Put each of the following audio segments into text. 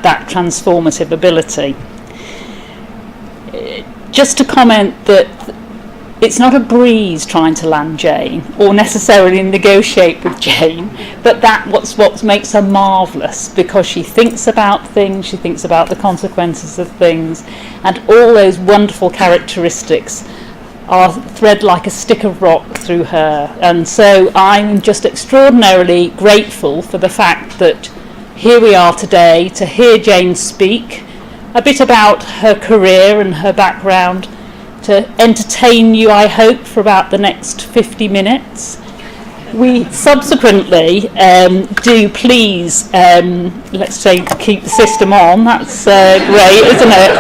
that transformative ability. Just to comment that it's not a breeze trying to land Jane or necessarily negotiate with Jane, but that's what makes her marvellous, because she thinks about things, she thinks about the consequences of things, and all those wonderful characteristics are thread like a stick of rock through her. And so I'm just extraordinarily grateful for the fact that here we are today to hear Jane speak a bit about her career and her background, to entertain you, I hope, for about the next 50 minutes. We subsequently do please, let's say, keep the system on. That's great, isn't it?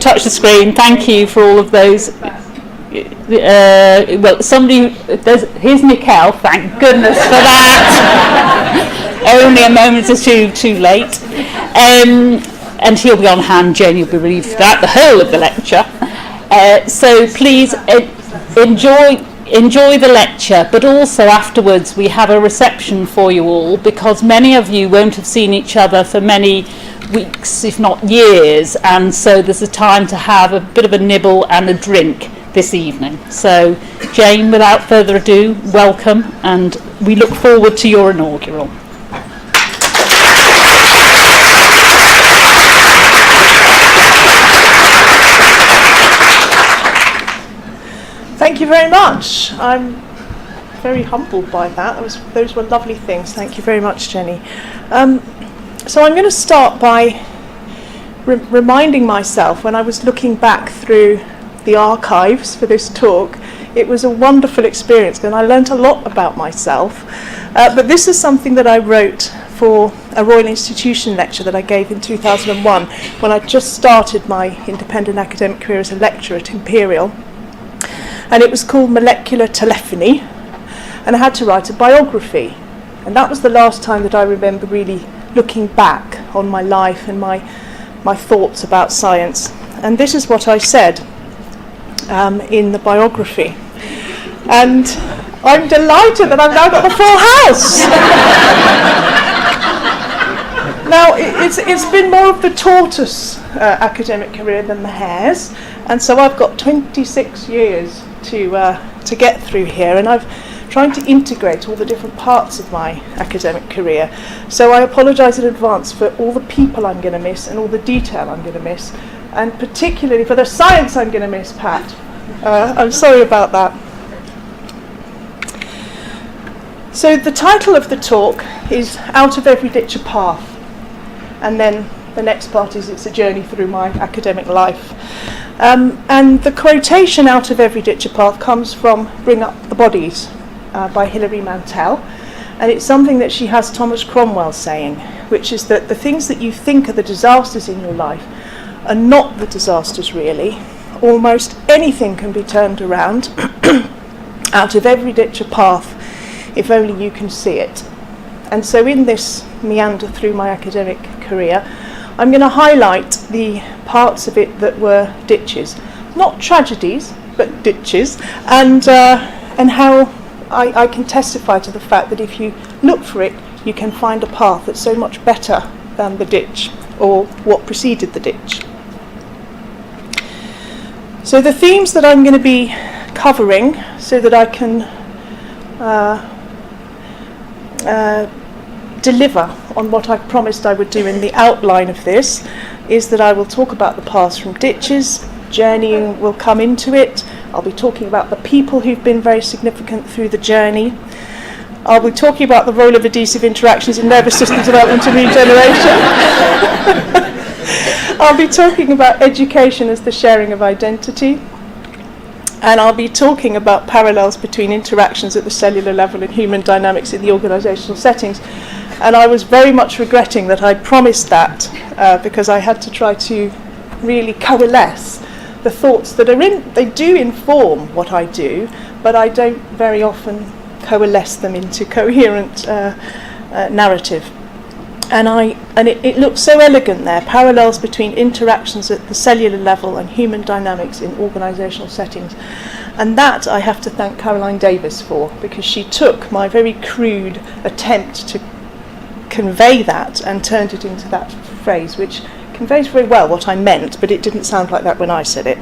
Touch the screen. Thank you for all of those. Well, here's Nicole. Thank goodness for that. Only a moment or two too late. And he'll be on hand, Jane, you'll be relieved for that, the whole of the lecture. So please enjoy the lecture, but also afterwards we have a reception for you all, because many of you won't have seen each other for many weeks, if not years, and so there's a time to have a bit of a nibble and a drink this evening. So Jane, without further ado, welcome, and we look forward to your inaugural. Thank you very much. I'm very humbled by that. Those were lovely things. Thank you very much, Jenny. So I'm going to start by reminding myself, when I was looking back through the archives for this talk, it was a wonderful experience and I learnt a lot about myself. But this is something that I wrote for a Royal Institution lecture that I gave in 2001 when I just started my independent academic career as a lecturer at Imperial. And it was called Molecular Telephony, and I had to write a biography. And that was the last time that I remember really looking back on my life and my thoughts about science. And this is what I said in the biography. And I'm delighted that I've now got the full house. Now, it's been more of the tortoise academic career than the hare's, and so I've got 26 years to get through here, and I've trying to integrate all the different parts of my academic career. So I apologise in advance for all the people I'm going to miss and all the detail I'm going to miss, and particularly for the science I'm going to miss, Pat. I'm sorry about that. So the title of the talk is Out of Every Ditch a Path, and then the next part is It's a Journey Through My Academic Life. And the quotation Out of Every Ditch a Path comes from Bring Up the Bodies by Hilary Mantel, and it's something that she has Thomas Cromwell saying, which is that the things that you think are the disasters in your life are not the disasters really. Almost anything can be turned around out of every ditch a path if only you can see it. And so in this meander through my academic career, I'm going to highlight the parts of it that were ditches, not tragedies, but ditches, and how I can testify to the fact that if you look for it, you can find a path that's so much better than the ditch or what preceded the ditch. So the themes that I'm going to be covering, so that I can deliver on what I promised I would do in the outline of this, is that I will talk about the paths from ditches, journeying will come into it, I'll be talking about the people who've been very significant through the journey, I'll be talking about the role of adhesive interactions in nervous system development and regeneration, I'll be talking about education as the sharing of identity, and I'll be talking about parallels between interactions at the cellular level and human dynamics in the organisational settings. And I was very much regretting that I promised that because I had to try to really coalesce the thoughts that are in, they do inform what I do, but I don't very often coalesce them into coherent narrative. And it looks so elegant there, parallels between interactions at the cellular level and human dynamics in organisational settings. And that I have to thank Caroline Davis for, because she took my very crude attempt to convey that and turned it into that phrase, which conveys very well what I meant, but it didn't sound like that when I said it.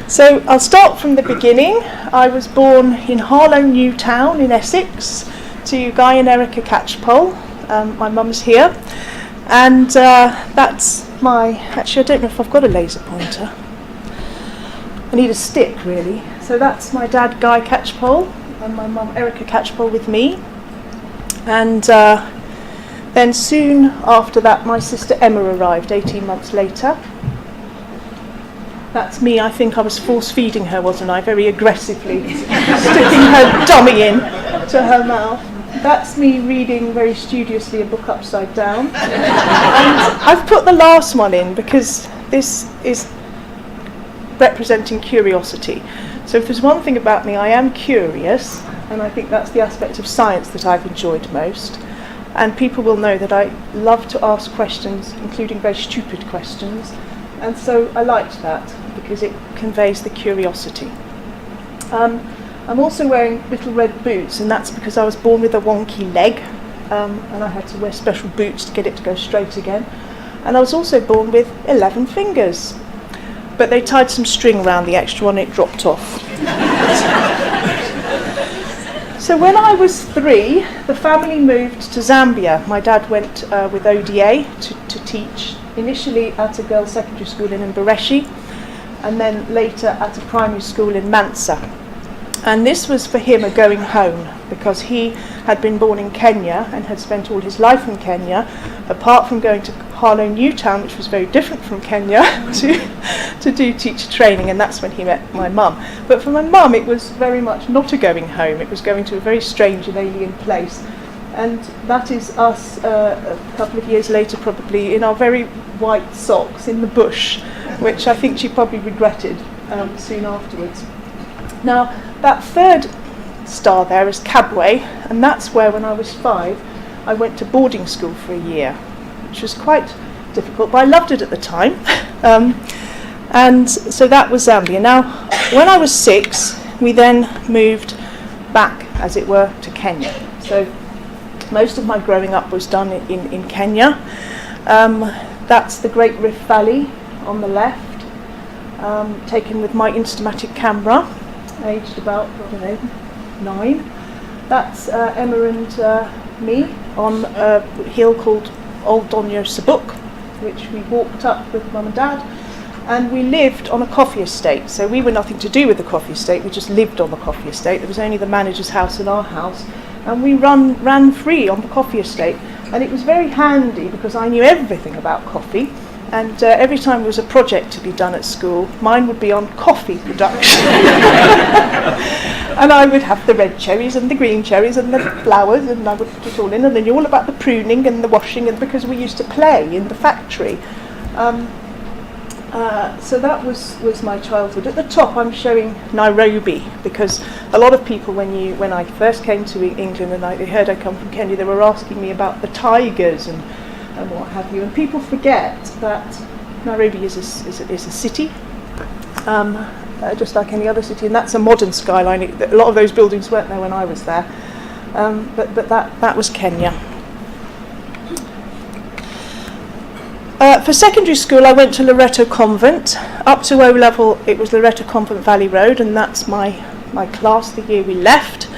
So I'll start from the beginning. I was born in Harlow Newtown in Essex to Guy and Erica Catchpole. My mum's here, and that's my, actually I don't know if I've got a laser pointer. I need a stick really. So that's my dad Guy Catchpole and my mum Erica Catchpole with me. And then soon after that my sister Emma arrived 18 months later. That's me. I think I was force feeding her, wasn't I, very aggressively, sticking her dummy in to her mouth. That's me reading very studiously a book upside down. And I've put the last one in because this is representing curiosity. So if there's one thing about me, I am curious, and I think that's the aspect of science that I've enjoyed most. And people will know that I love to ask questions, including very stupid questions. And so I liked that because it conveys the curiosity. I'm also wearing little red boots, and that's because I was born with a wonky leg, and I had to wear special boots to get it to go straight again. And I was also born with 11 fingers, but they tied some string around the extra one and it dropped off. So when I was 3, the family moved to Zambia. My dad went with ODA to teach, initially at a girls' secondary school in Mbereshi, and then later at a primary school in Mansa. And this was for him a going home, because he had been born in Kenya and had spent all his life in Kenya, apart from going to Harlow Newtown, which was very different from Kenya, to do teacher training, and that's when he met my mum. But for my mum, it was very much not a going home. It was going to a very strange and alien place. And that is us a couple of years later, probably, in our very white socks in the bush, which I think she probably regretted soon afterwards. Now, that third star there is Kabwe, and that's where, when I was 5, I went to boarding school for a year, which was quite difficult, but I loved it at the time. And so that was Zambia. Now, when I was 6, we then moved back, as it were, to Kenya. So most of my growing up was done in Kenya. That's the Great Rift Valley on the left, taken with my Instamatic camera, aged about, 9. That's Emma and me on a hill called Old Donyo Sabuk, which we walked up with Mum and Dad, and we lived on a coffee estate. So we were nothing to do with the coffee estate, we just lived on the coffee estate. There was only the manager's house and our house, and we ran free on the coffee estate. And it was very handy because I knew everything about coffee, and every time there was a project to be done at school, mine would be on coffee production. And I would have the red cherries and the green cherries and the flowers, and I would put it all in, and then all about the pruning and the washing, and because we used to play in the factory. So that was my childhood. At the top I'm showing Nairobi, because a lot of people, when I first came to England and they heard I come from Kenya, they were asking me about the tigers and what have you. And people forget that Nairobi is a city, just like any other city, and that's a modern skyline. A lot of those buildings weren't there when I was there, but that was Kenya. For secondary school, I went to Loreto Convent. Up to O level, it was Loreto Convent Valley Road, and that's my class the year we left.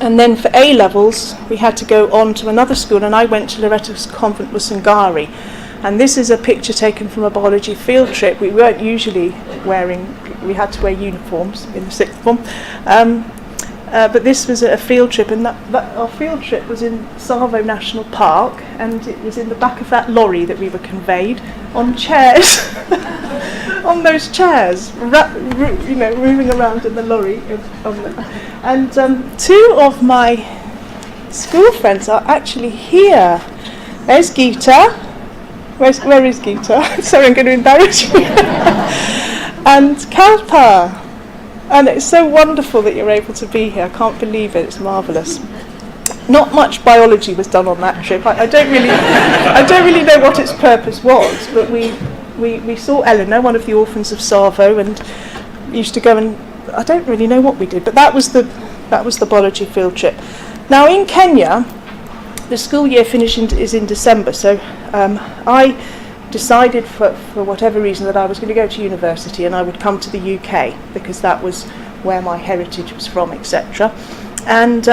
And then for A levels, we had to go on to another school, and I went to Loreto Convent Musangari. And this is a picture taken from a biology field trip. We weren't usually we had to wear uniforms in the sixth form. But this was a field trip, and our field trip was in Saffell National Park, and it was in the back of that lorry that we were conveyed on chairs, on those chairs, moving around in the lorry. And 2 of my school friends are actually here. There's Geeta. Where is Geeta? Sorry, I'm going to embarrass you. And Kalpa. And it's so wonderful that you're able to be here. I can't believe it. It's marvellous. Not much biology was done on that trip. I don't really know what its purpose was, but we saw Eleanor, one of the orphans of Savo, and used to go, and I don't really know what we did, but that was the biology field trip. Now in Kenya, the school year is in December, so I decided for whatever reason that I was going to go to university and I would come to the UK because that was where my heritage was from, etc. And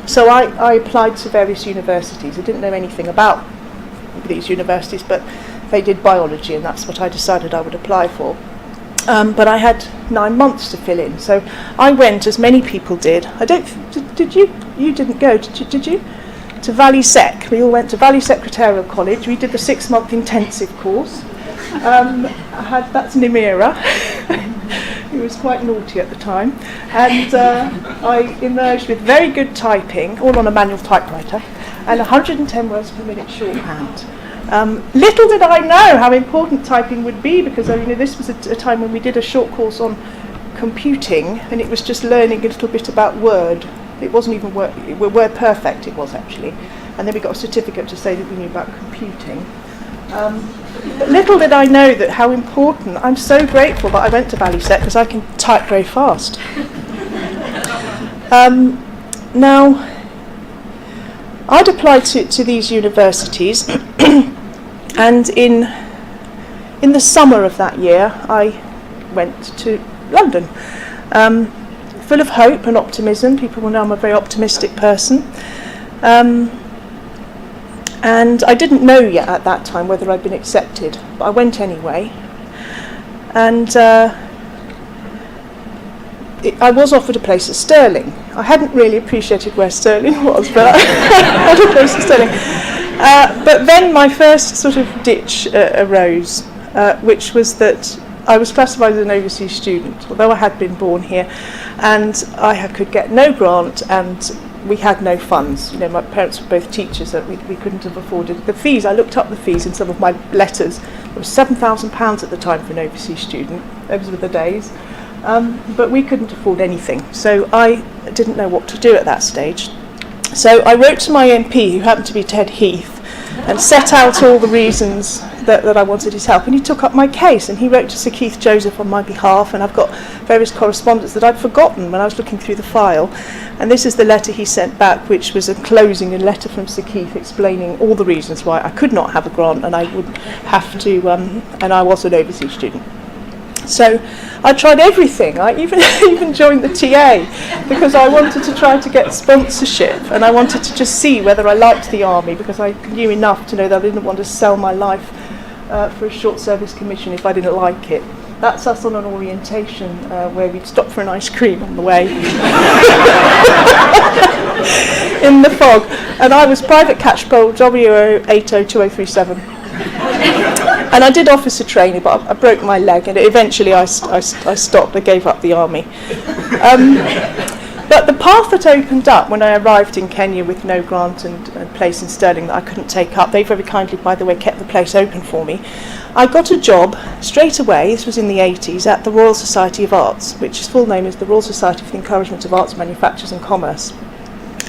so I applied to various universities. I didn't know anything about these universities, but they did biology, and that's what I decided I would apply for. But I had 9 months to fill in, so I went, as many people did. Did you? You didn't go, did you? To Valley Sec. We all went to Valley Secretarial College. We did the 6-month intensive course. That's Nimira. He was quite naughty at the time. And I emerged with very good typing, all on a manual typewriter, and 110 words per minute shorthand. Little did I know how important typing would be, because this was a time when we did a short course on computing, and it was just learning a little bit about Word. It wasn't even Word Perfect, it was actually. And then we got a certificate to say that we knew about computing. But little did I know that how important. I'm so grateful that I went to Ballysec because I can type very fast. Now, I'd applied to these universities, and in the summer of that year, I went to London. Full of hope and optimism. People will know I'm a very optimistic person. And I didn't know yet at that time whether I'd been accepted, but I went anyway. And I was offered a place at Stirling. I hadn't really appreciated where Stirling was, but I had a place at Stirling. But then my first sort of ditch arose, which was that I was classified as an overseas student, although I had been born here, and I could get no grant, and we had no funds. My parents were both teachers, that we couldn't have afforded the fees. I looked up the fees in some of my letters. It was £7,000 at the time for an overseas student. Those were the days. But we couldn't afford anything, so I didn't know what to do at that stage. So I wrote to my MP, who happened to be Ted Heath, and set out all the reasons that I wanted his help, and he took up my case, and he wrote to Sir Keith Joseph on my behalf, and I've got various correspondence that I'd forgotten when I was looking through the file, and this is the letter he sent back, which was a letter from Sir Keith explaining all the reasons why I could not have a grant and I would have to, and I was an overseas student. So I tried everything. I even joined the TA because I wanted to try to get sponsorship, and I wanted to just see whether I liked the army, because I knew enough to know that I didn't want to sell my life for a short service commission if I didn't like it. That's us on an orientation where we'd stop for an ice cream on the way in the fog. And I was private catch pole W0802037. And I did officer training, but I broke my leg, and eventually I stopped. I gave up the army. But the path that opened up when I arrived in Kenya with no grant and a place in Stirling that I couldn't take up, they very kindly, by the way, kept the place open for me. I got a job straight away, this was in the 80s, at the Royal Society of Arts, which its full name is the Royal Society for the Encouragement of Arts, Manufactures and Commerce.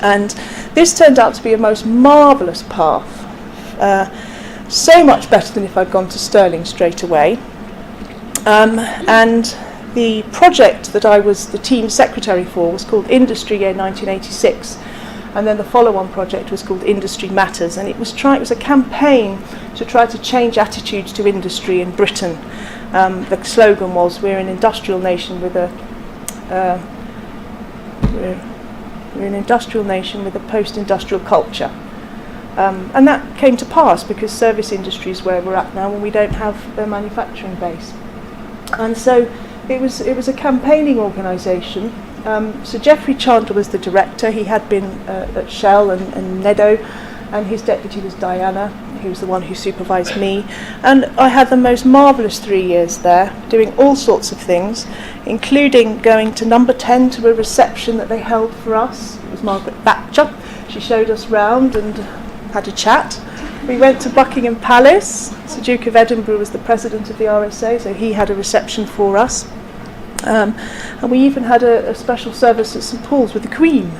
And this turned out to be a most marvellous path. So much better than if I'd gone to Stirling straight away. And the project that I was the team secretary for was called Industry Year 1986, and then the follow-on project was called Industry Matters, and it was a campaign to try to change attitudes to industry in Britain. The slogan was, we're an industrial nation with a post-industrial culture. And that came to pass because service industry is where we're at now, and we don't have a manufacturing base. And so it was a campaigning organisation. So Geoffrey Chandler was the director. He had been at Shell and Nedo, and his deputy was Diana, who was the one who supervised me. And I had the most marvellous 3 years there, doing all sorts of things, including going to number 10 to a reception that they held for us. It was Margaret Thatcher. She showed us round and had a chat. We went to Buckingham Palace. Sir Duke of Edinburgh was the president of the RSA, so he had a reception for us. And we even had a special service at St Paul's with the Queen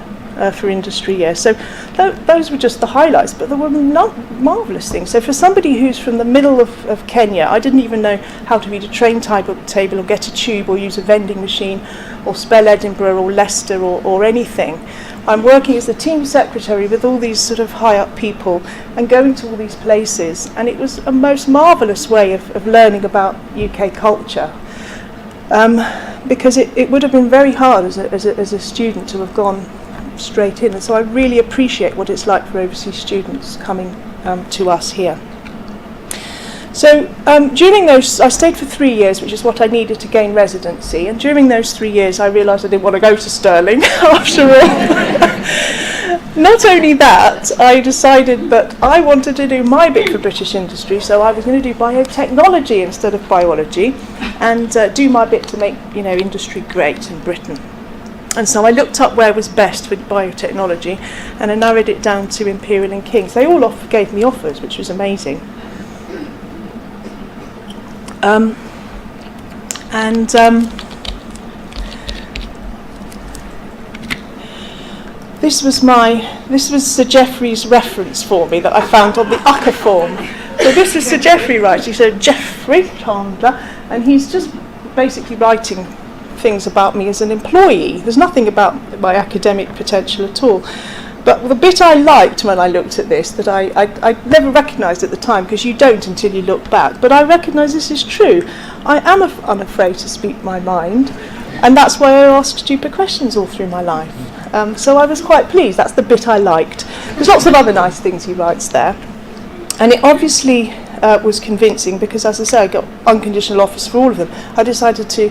for Industry Year. So those were just the highlights, but there were marvellous things. So for somebody who's from the middle of Kenya, I didn't even know how to read a train timetable or get a tube or use a vending machine or spell Edinburgh or Leicester or anything. I'm working as the team secretary with all these sort of high up people and going to all these places, and it was a most marvellous way of learning about UK culture, because it would have been very hard as a student to have gone straight in, and so I really appreciate what it's like for overseas students coming to us here. So during those, I stayed for 3 years, which is what I needed to gain residency, and during those 3 years I realised I didn't want to go to Stirling after all. Not only that, I decided that I wanted to do my bit for British industry, so I was going to do biotechnology instead of biology, and do my bit to make industry great in Britain. And so I looked up where was best for biotechnology, and I narrowed it down to Imperial and King's. They all gave me offers, which was amazing. This was Sir Geoffrey's reference for me that I found on the UCA form. So this is Sir Geoffrey writing. He said Geoffrey Chandler, and he's just basically writing things about me as an employee. There's nothing about my academic potential at all. But the bit I liked when I looked at this, that I never recognised at the time, because you don't until you look back, but I recognise this is true. I am unafraid to speak my mind, and that's why I ask stupid questions all through my life. So I was quite pleased. That's the bit I liked. There's lots of other nice things he writes there. And it obviously was convincing, because, as I say, I got unconditional offers for all of them. I decided to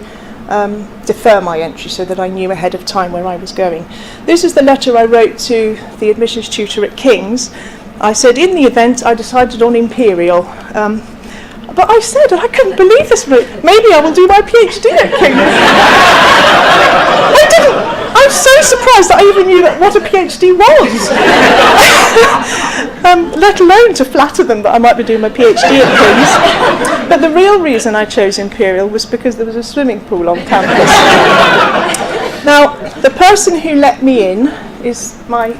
defer my entry so that I knew ahead of time where I was going. This is the letter I wrote to the admissions tutor at King's. I said, in the event, I decided on Imperial. But I said, I couldn't believe this. Maybe I will do my PhD at King's. I didn't. I'm so surprised that I even knew what a PhD was. Let alone to flatter them that I might be doing my PhD at King's. But the real reason I chose Imperial was because there was a swimming pool on campus. Now, the person who let me in is the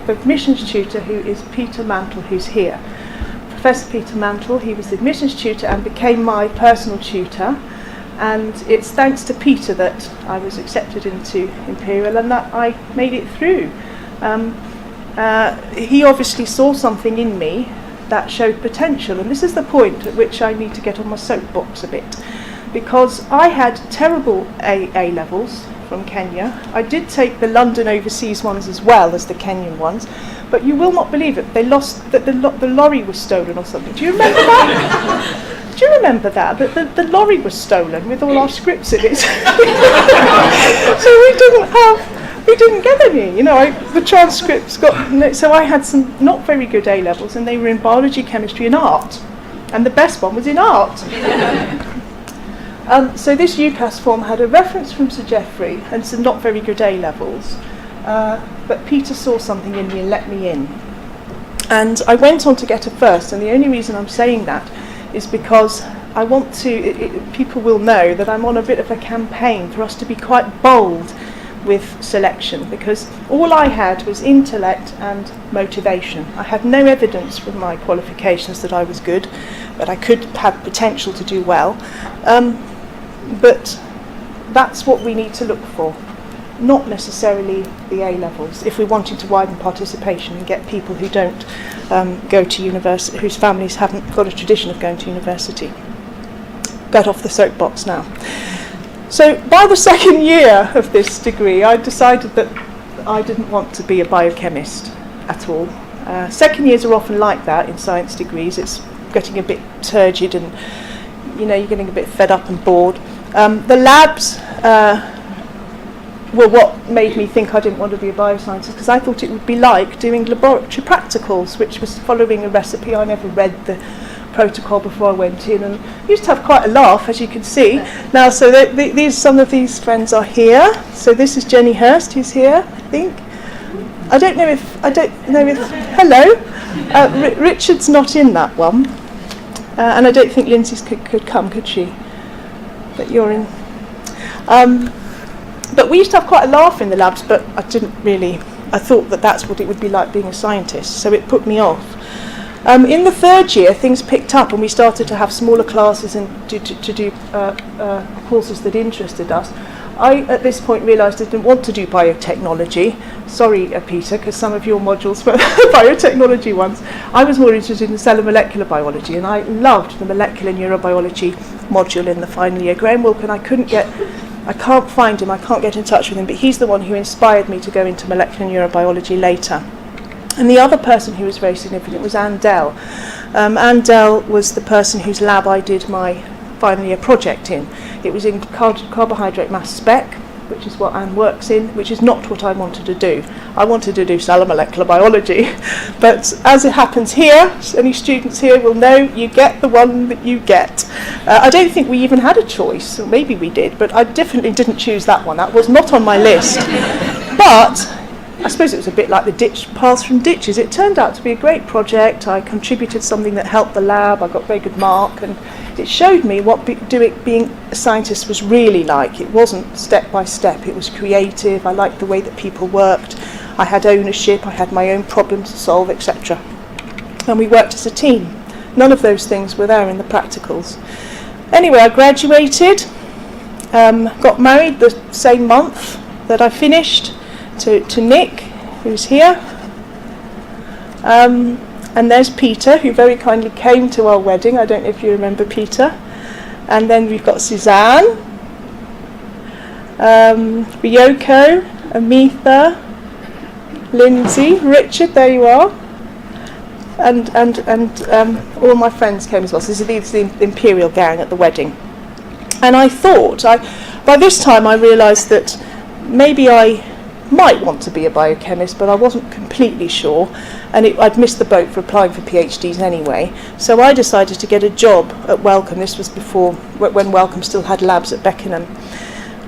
admissions tutor, who is Peter Mantle, who's here. Professor Peter Mantle, he was the admissions tutor and became my personal tutor. And it's thanks to Peter that I was accepted into Imperial and that I made it through. He obviously saw something in me that showed potential, and this is the point at which I need to get on my soapbox a bit, because I had terrible A levels from Kenya. I did take the London overseas ones as well as the Kenyan ones, but you will not believe it, they lost, the lorry was stolen or something. Do you remember that? Do you remember that? That the lorry was stolen with all our scripts in it. So we didn't get any. The transcripts got. So I had some not very good A levels, and they were in biology, chemistry, and art. And the best one was in art. So this UCAS form had a reference from Sir Geoffrey and some not very good A levels. But Peter saw something in me and let me in. And I went on to get a first, and the only reason I'm saying that is because I want to, people will know that I'm on a bit of a campaign for us to be quite bold with selection, because all I had was intellect and motivation. I had no evidence from my qualifications that I was good, but I could have potential to do well. But that's what we need to look for, not necessarily the A levels, if we're wanting to widen participation and get people who don't go to university, whose families haven't got a tradition of going to university. Get off the soapbox now. So by the second year of this degree, I decided that I didn't want to be a biochemist at all. Second years are often like that in science degrees. It's getting a bit turgid, and you're getting a bit fed up and bored. The labs were what made me think I didn't want to be a bioscientist, because I thought it would be like doing laboratory practicals, which was following a recipe. I never read the protocol before I went in, and used to have quite a laugh, as you can see. Now, so some of these friends are here. So this is Jenny Hurst, who's here, I think. I don't know if hello. Richard's not in that one, and I don't think Lindsay could come, could she? But you're in. But we used to have quite a laugh in the labs, but I thought that that's what it would be like being a scientist, so it put me off. In the third year, things picked up and we started to have smaller classes and to do courses that interested us. I, at this point, realised I didn't want to do biotechnology. Sorry, Peter, because some of your modules were biotechnology ones. I was more interested in cell and molecular biology, and I loved the molecular neurobiology module in the final year. Graham Wilkin, I can't find him, I can't get in touch with him, but he's the one who inspired me to go into molecular neurobiology later. And the other person who was very significant was Anne Dell. Anne Dell was the person whose lab I did my final year project in. It was in carbohydrate mass spec, which is what Anne works in, which is not what I wanted to do. I wanted to do cell and molecular biology. But as it happens here, any students here will know you get the one that you get. I don't think we even had a choice, or maybe we did, but I definitely didn't choose that one. That was not on my list. But I suppose it was a bit like the paths from ditches. It turned out to be a great project. I contributed something that helped the lab. I got a very good mark, and it showed me what being a scientist was really like. It wasn't step by step. It was creative. I liked the way that people worked. I had ownership. I had my own problems to solve, etc. And we worked as a team. None of those things were there in the practicals. Anyway, I graduated, got married the same month that I finished to Nick, who's here. And there's Peter, who very kindly came to our wedding. I don't know if you remember Peter. And then we've got Suzanne, Ryoko, Amitha, Lindsay, Richard, there you are. And all my friends came as well. So this is the Imperial gang at the wedding. And I thought, by this time I realised that maybe I might want to be a biochemist, but I wasn't completely sure, and I'd missed the boat for applying for PhDs anyway. So I decided to get a job at Wellcome. This was before, when Wellcome still had labs at Beckenham.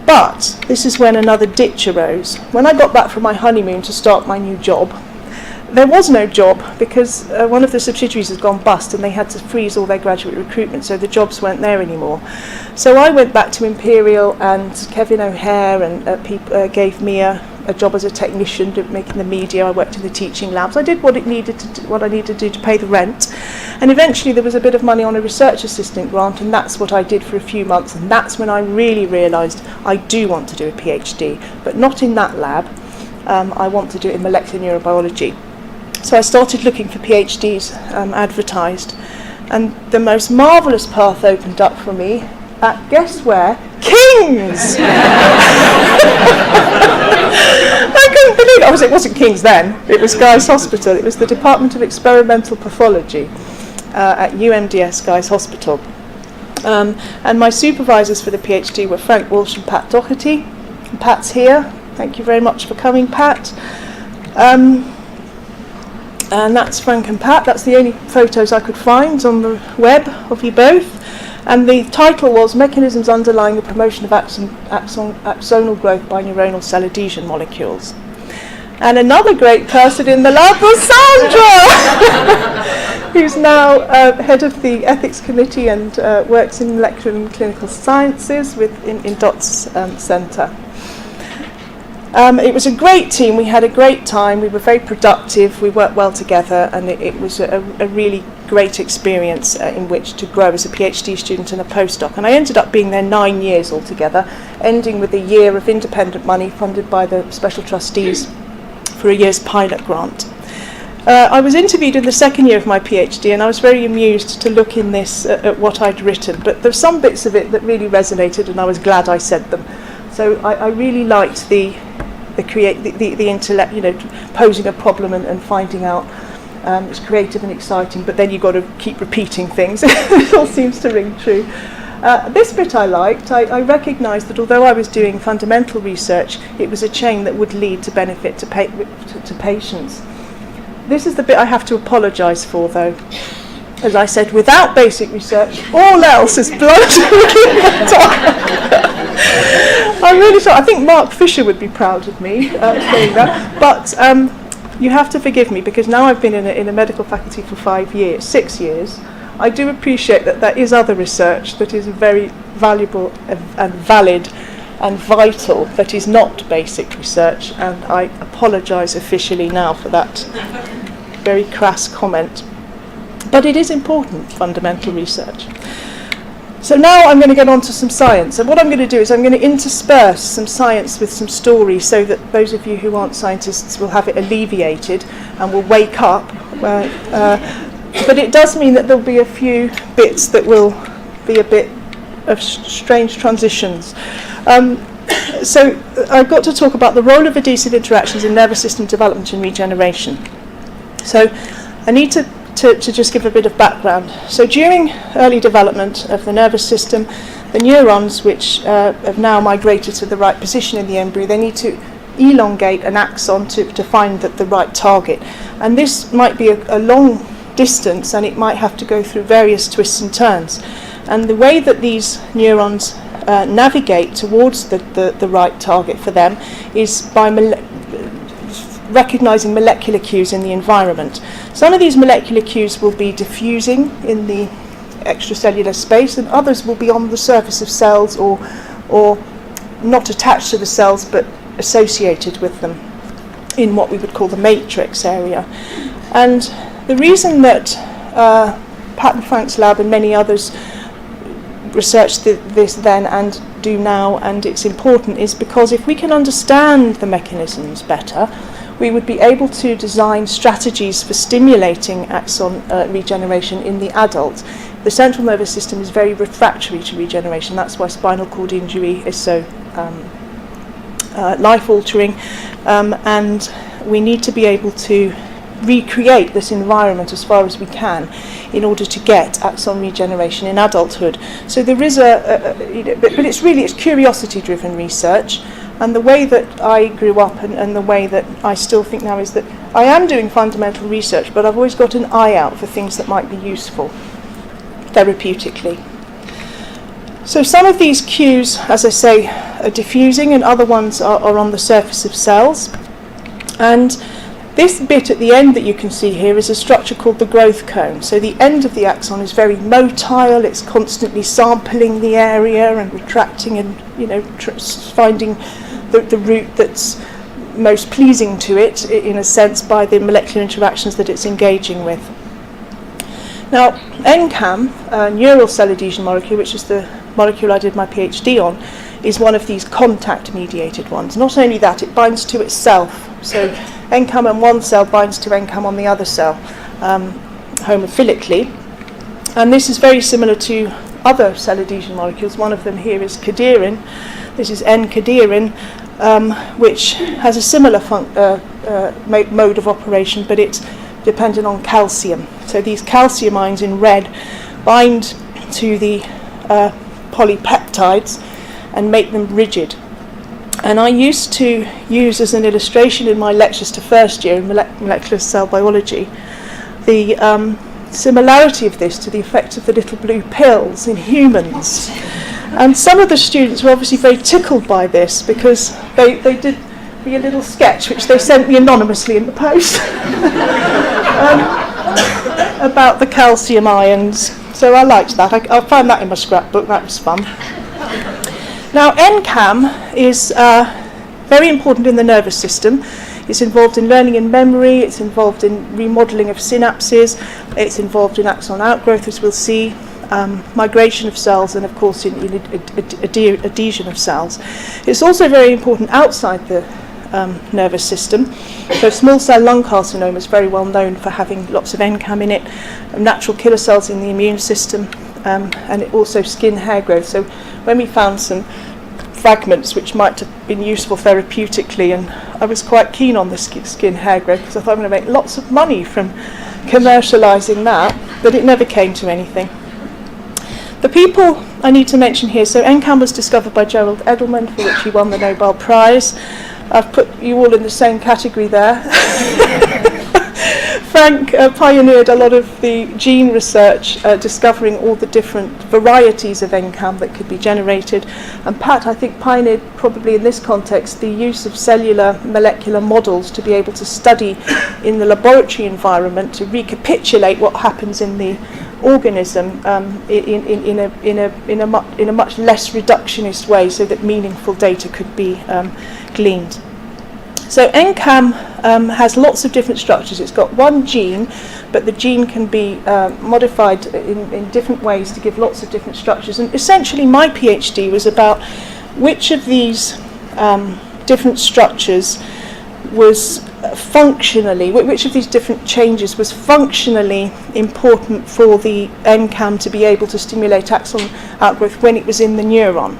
But this is when another ditch arose. When I got back from my honeymoon to start my new job, there was no job because one of the subsidiaries had gone bust and they had to freeze all their graduate recruitment, so the jobs weren't there anymore. So I went back to Imperial, and Kevin O'Hare and gave me a job as a technician, making the media. I worked in the teaching labs. I did what I needed to do to pay the rent, and eventually there was a bit of money on a research assistant grant, and that's what I did for a few months, and that's when I really realised I do want to do a PhD, but not in that lab. I want to do it in molecular neurobiology. So I started looking for PhDs advertised, and the most marvellous path opened up for me at, guess where? King's! I couldn't believe it. It wasn't King's then, it was Guy's Hospital. It was the Department of Experimental Pathology at UMDS Guy's Hospital. And my supervisors for the PhD were Frank Walsh and Pat Doherty. And Pat's here. Thank you very much for coming, Pat. And that's Frank and Pat. That's the only photos I could find on the web of you both. And the title was Mechanisms Underlying the Promotion of Axonal Growth by Neuronal Cell Adhesion Molecules. And another great person in the lab was Sandra, who's now head of the Ethics Committee and works in molecular and clinical sciences in Dots Centre. It was a great team. We had a great time. We were very productive. We worked well together, and it was a really great experience in which to grow as a PhD student and a postdoc. And I ended up being there 9 years altogether, ending with a year of independent money funded by the special trustees for a year's pilot grant. I was interviewed in the second year of my PhD, and I was very amused to look in this at what I'd written. But there's some bits of it that really resonated, and I was glad I said them. So I really liked the intellect, posing a problem and finding out. It's creative and exciting, but then you've got to keep repeating things. It all seems to ring true. This bit I liked. I recognised that although I was doing fundamental research, it was a chain that would lead to benefit to patients. This is the bit I have to apologise for, though. As I said, without basic research, all else is blood to the top. I'm really sorry. I think Mark Fisher would be proud of me saying that. But you have to forgive me, because now I've been in a medical faculty for 6 years. I do appreciate that there is other research that is very valuable and valid and vital that is not basic research, and I apologise officially now for that very crass comment. But it is important, fundamental research. So now I'm going to get on to some science, and what I'm going to do is I'm going to intersperse some science with some story so that those of you who aren't scientists will have it alleviated and will wake up. But it does mean that there'll be a few bits that will be a bit of strange transitions. So I've got to talk about the role of adhesive interactions in nervous system development and regeneration. So I need to just give a bit of background. So during early development of the nervous system, the neurons, which have now migrated to the right position in the embryo, they need to elongate an axon to find the right target. And this might be a long distance, and it might have to go through various twists and turns. And the way that these neurons navigate towards the right target for them is by recognizing molecular cues in the environment. Some of these molecular cues will be diffusing in the extracellular space, and others will be on the surface of cells or not attached to the cells but associated with them in what we would call the matrix area. And the reason that Pat and Frank's lab and many others researched this then and do now, and it's important, is because if we can understand the mechanisms better, we would be able to design strategies for stimulating axon regeneration in the adult. The central nervous system is very refractory to regeneration. That's why spinal cord injury is so life-altering, and we need to be able to recreate this environment as far as we can in order to get axon regeneration in adulthood. So there is but it's curiosity-driven research. And the way that I grew up and the way that I still think now is that I am doing fundamental research, but I've always got an eye out for things that might be useful therapeutically. So some of these cues, as I say, are diffusing, and other ones are on the surface of cells. And this bit at the end that you can see here is a structure called the growth cone. So the end of the axon is very motile. It's constantly sampling the area and retracting and finding the route that's most pleasing to it, in a sense, by the molecular interactions that it's engaging with. Now, Angam, a neural cell adhesion molecule, which is the molecule I did my PhD on, is one of these contact-mediated ones. Not only that, it binds to itself. So Angam on one cell binds to Angam on the other cell, homophilically. And this is very similar to other cell adhesion molecules. One of them here is cadherin. This is N-cadherin, which has a similar mode of operation, but it's dependent on calcium. So these calcium ions in red bind to the polypeptides and make them rigid. And I used to use as an illustration in my lectures to first year in molecular cell biology the similarity of this to the effect of the little blue pills in humans. And some of the students were obviously very tickled by this, because they did me a little sketch which they sent me anonymously in the post about the calcium ions. So I liked that. I found that in my scrapbook. That was fun. Now, Angam is very important in the nervous system. It's involved in learning and memory. It's involved in remodeling of synapses. It's involved in axon outgrowth, as we'll see, migration of cells, and of course in adhesion of cells. It's also very important outside the nervous system. So small cell lung carcinoma is very well known for having lots of Angam in it, natural killer cells in the immune system, and also skin hair growth. So when we found some fragments which might have been useful therapeutically, and I was quite keen on the skin hair growth because I thought I'm going to make lots of money from commercialising that, but it never came to anything. The people I need to mention here, so Angam was discovered by Gerald Edelman, for which he won the Nobel Prize. I've put you all in the same category there. Frank pioneered a lot of the gene research, discovering all the different varieties of Angam that could be generated. And Pat, I think, pioneered, probably in this context, the use of cellular molecular models to be able to study in the laboratory environment, to recapitulate what happens in the organism in a much less reductionist way, so that meaningful data could be gleaned. So Angam has lots of different structures. It's got one gene, but the gene can be modified in different ways to give lots of different structures. And essentially my PhD was about which of these different structures was functionally, which of these different changes was functionally important for the Angam to be able to stimulate axon outgrowth when it was in the neuron.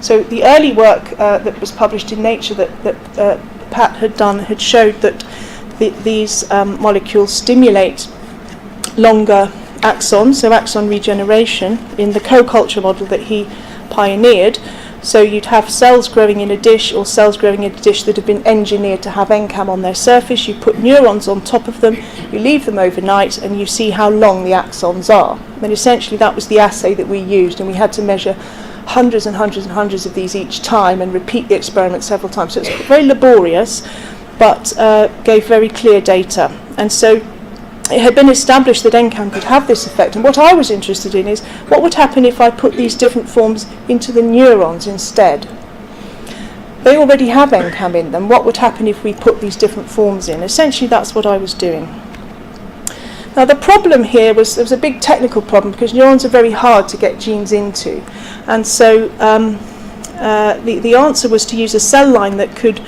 So the early work that was published in Nature that Pat had done had showed that these molecules stimulate longer axons, so axon regeneration, in the co-culture model that he pioneered. So you'd have cells growing in a dish or cells growing in a dish that have been engineered to have Angam on their surface. You put neurons on top of them, you leave them overnight, and you see how long the axons are. And essentially that was the assay that we used, and we had to measure hundreds and hundreds and hundreds of these each time and repeat the experiment several times. So it's very laborious, but gave very clear data. And so it had been established that Angam could have this effect, and what I was interested in is what would happen if I put these different forms into the neurons instead. They already have Angam in them. What would happen if we put these different forms in? Essentially that's what I was doing. Now the problem here was, there was a big technical problem because neurons are very hard to get genes into, and so the answer was to use a cell line that could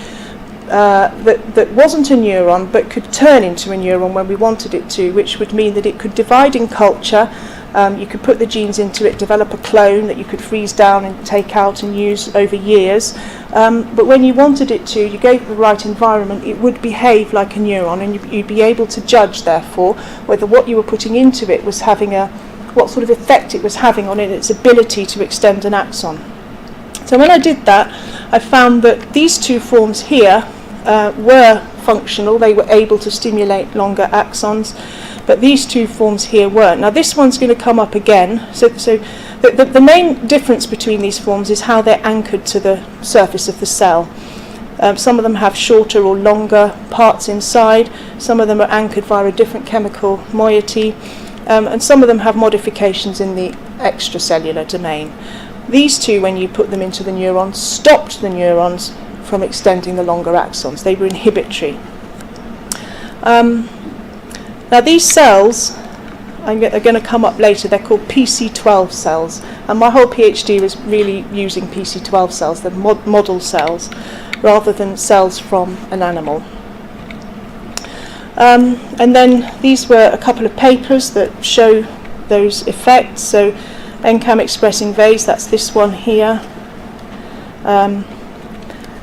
that wasn't a neuron but could turn into a neuron when we wanted it to, which would mean that it could divide in culture. You could put the genes into it, develop a clone that you could freeze down and take out and use over years. But when you wanted it to, you gave it the right environment, it would behave like a neuron, and you'd be able to judge, therefore, whether what you were putting into it was having what sort of effect it was having on its ability to extend an axon. So when I did that, I found that these two forms here were functional. They were able to stimulate longer axons, but these two forms here weren't. Now this one's going to come up again. So the main difference between these forms is how they're anchored to the surface of the cell. Some of them have shorter or longer parts inside, some of them are anchored via a different chemical moiety, and some of them have modifications in the extracellular domain. These two, when you put them into the neurons, stopped the neurons from extending the longer axons. They were inhibitory. Now these cells are going to come up later. They're called PC12 cells, and my whole PhD was really using PC12 cells, the model cells, rather than cells from an animal. And then these were a couple of papers that show those effects. So Angam expressing vase, that's this one here,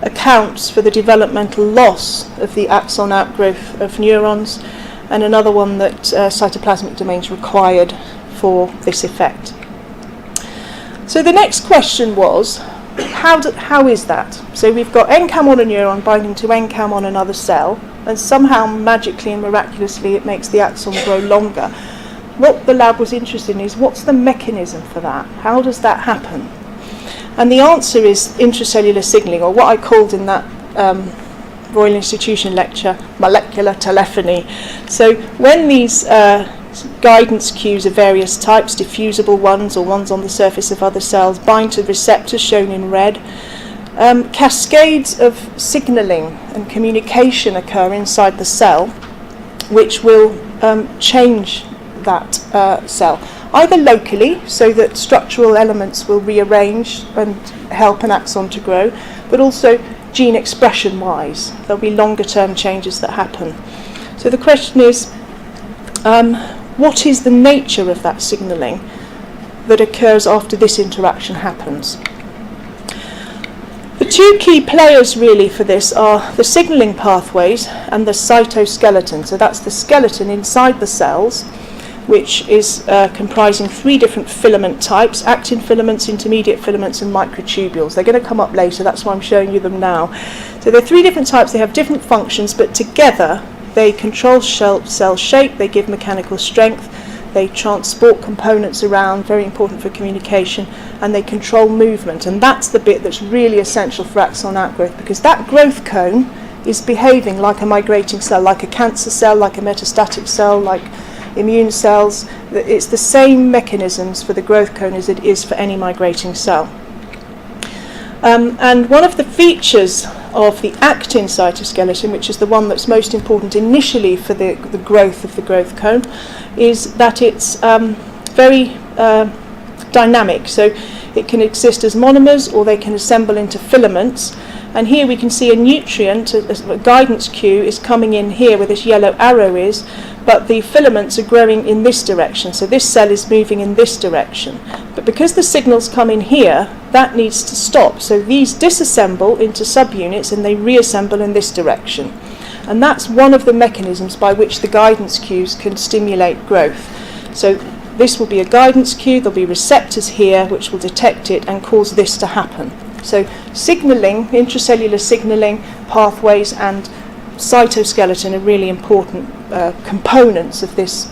accounts for the developmental loss of the axon outgrowth of neurons, and another one that cytoplasmic domains required for this effect. So the next question was, how is that? So we've got Angam on a neuron binding to Angam on another cell, and somehow magically and miraculously it makes the axon grow longer. What the lab was interested in is, what's the mechanism for that? How does that happen? And the answer is intracellular signaling, or what I called in that Royal Institution lecture, molecular telephony. So when these guidance cues of various types, diffusible ones or ones on the surface of other cells, bind to receptors shown in red, cascades of signaling and communication occur inside the cell, which will change that cell, either locally, so that structural elements will rearrange and help an axon to grow, but also gene expression wise. There'll be longer term changes that happen. So the question is, what is the nature of that signaling that occurs after this interaction happens? The two key players really for this are the signaling pathways and the cytoskeleton. So that's the skeleton inside the cells, which is comprising three different filament types: actin filaments, intermediate filaments, and microtubules. They're going to come up later, that's why I'm showing you them now. So there are three different types, they have different functions, but together they control cell shape, they give mechanical strength, they transport components around, very important for communication, and they control movement. And that's the bit that's really essential for axon outgrowth, because that growth cone is behaving like a migrating cell, like a cancer cell, like a metastatic cell, like immune cells. It's the same mechanisms for the growth cone as it is for any migrating cell. And one of the features of the actin cytoskeleton, which is the one that's most important initially for the growth of the growth cone, is that it's very dynamic. So it can exist as monomers, or they can assemble into filaments. And here we can see a nutrient, a guidance cue is coming in here where this yellow arrow is, but the filaments are growing in this direction. So this cell is moving in this direction. But because the signals come in here, that needs to stop. So these disassemble into subunits and they reassemble in this direction. And that's one of the mechanisms by which the guidance cues can stimulate growth. So this will be a guidance cue, there'll be receptors here which will detect it and cause this to happen. So signaling, intracellular signaling pathways and cytoskeleton are really important components of this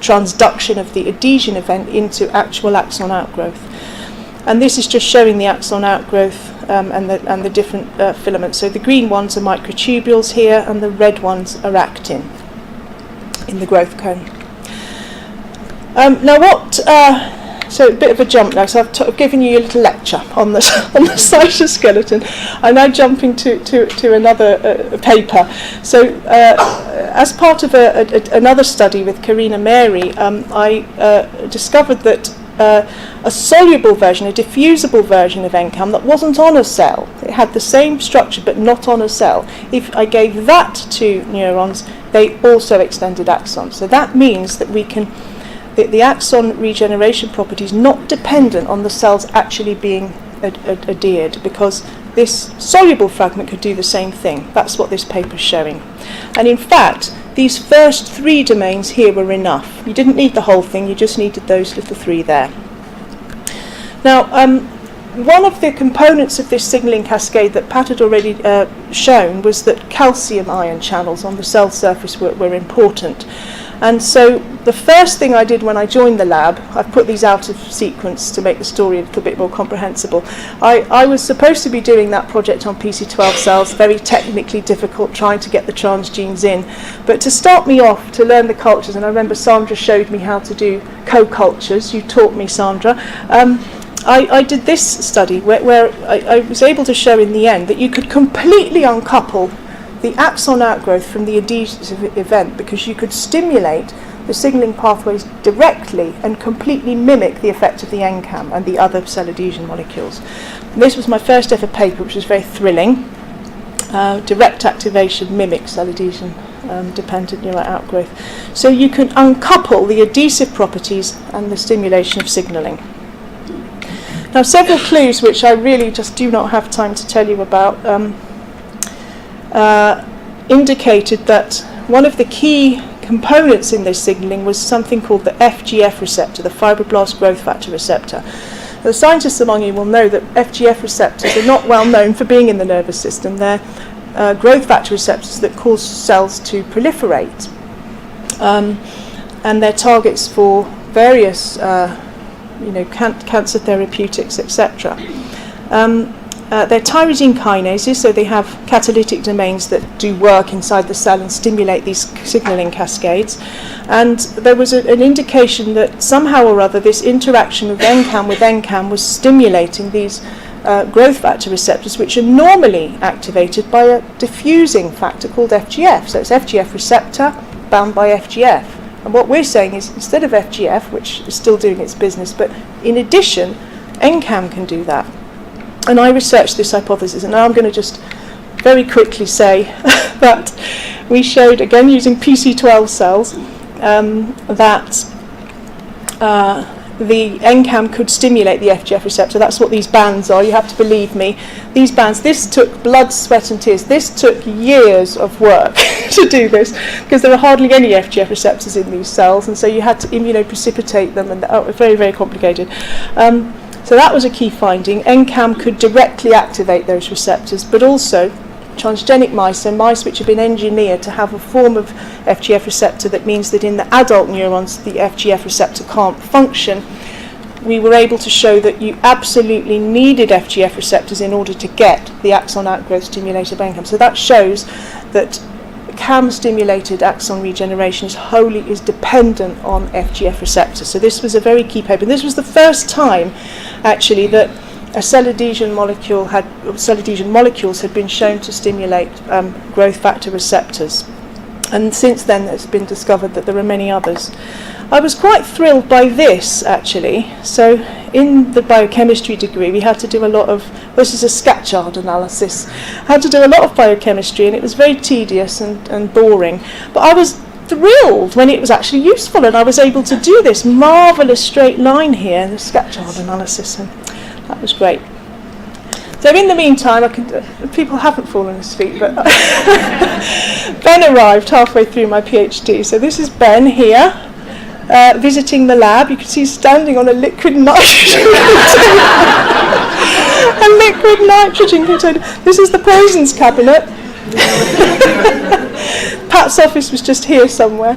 transduction of the adhesion event into actual axon outgrowth. And this is just showing the axon outgrowth and the different filaments. So the green ones are microtubules here, and the red ones are actin in the growth cone. Now what... So a bit of a jump now, so I've given you a little lecture on the cytoskeleton. I'm now jumping to another paper. So as part of another study with Karina Mary, I discovered that a soluble version, a diffusible version of Angam that wasn't on a cell, it had the same structure but not on a cell, if I gave that to neurons, they also extended axons. So that means that we can... The axon regeneration property is not dependent on the cells actually being adhered, because this soluble fragment could do the same thing. That's what this paper is showing. And in fact, these first 3 domains here were enough. You didn't need the whole thing, you just needed those little 3 there. Now, one of the components of this signalling cascade that Pat had already shown was that calcium ion channels on the cell surface were important. And so the first thing I did when I joined the lab, I've put these out of sequence to make the story a little bit more comprehensible. I was supposed to be doing that project on PC12 cells, very technically difficult, trying to get the transgenes in. But to start me off, to learn the cultures, and I remember Sandra showed me how to do co-cultures, you taught me, Sandra, I did this study where I was able to show in the end that you could completely uncouple the axon outgrowth from the adhesive event, because you could stimulate the signalling pathways directly and completely mimic the effect of the Angam and the other cell adhesion molecules. And this was my first ever paper, which was very thrilling. Direct activation mimics cell adhesion dependent neural outgrowth. So you can uncouple the adhesive properties and the stimulation of signalling. Now, several clues which I really just do not have time to tell you about indicated that one of the key components in this signalling was something called the FGF receptor, the fibroblast growth factor receptor. The scientists among you will know that FGF receptors are not well known for being in the nervous system. They're growth factor receptors that cause cells to proliferate, and they're targets for various cancer therapeutics, etc. They're tyrosine kinases, so they have catalytic domains that do work inside the cell and stimulate these signalling cascades. And there was an indication that somehow or other this interaction of Angam was stimulating these growth factor receptors, which are normally activated by a diffusing factor called FGF. So it's FGF receptor bound by FGF. And what we're saying is, instead of FGF, which is still doing its business, but in addition, Angam can do that. And I researched this hypothesis, and now I'm going to just very quickly say that we showed, again using PC12 cells, that the Angam could stimulate the FGF receptor. That's what these bands are, you have to believe me. These bands, this took blood, sweat and tears. This took years of work to do this, because there are hardly any FGF receptors in these cells, and so you had to immunoprecipitate them, and very, very complicated. So that was a key finding. Angam could directly activate those receptors, but also transgenic mice, so mice which have been engineered to have a form of FGF receptor that means that in the adult neurons the FGF receptor can't function. We were able to show that you absolutely needed FGF receptors in order to get the axon outgrowth stimulated by Angam. So that shows that CAM-stimulated axon regeneration is dependent on FGF receptors. So this was a very key paper. And this was the first time, actually, that a cell adhesion molecules had been shown to stimulate growth factor receptors. And since then it's been discovered that there are many others. I was quite thrilled by this, actually. So in the biochemistry degree we had to do a lot of, this is a scat chart analysis, I had to do a lot of biochemistry, and it was very tedious and boring. But I was thrilled when it was actually useful, and I was able to do this marvellous straight line here, the scat chart analysis, and that was great. So in the meantime, people haven't fallen asleep, but Ben arrived halfway through my PhD. So this is Ben here, visiting the lab. You can see he's standing on a liquid nitrogen container. A liquid nitrogen container. This is the poisons cabinet. Pat's office was just here somewhere.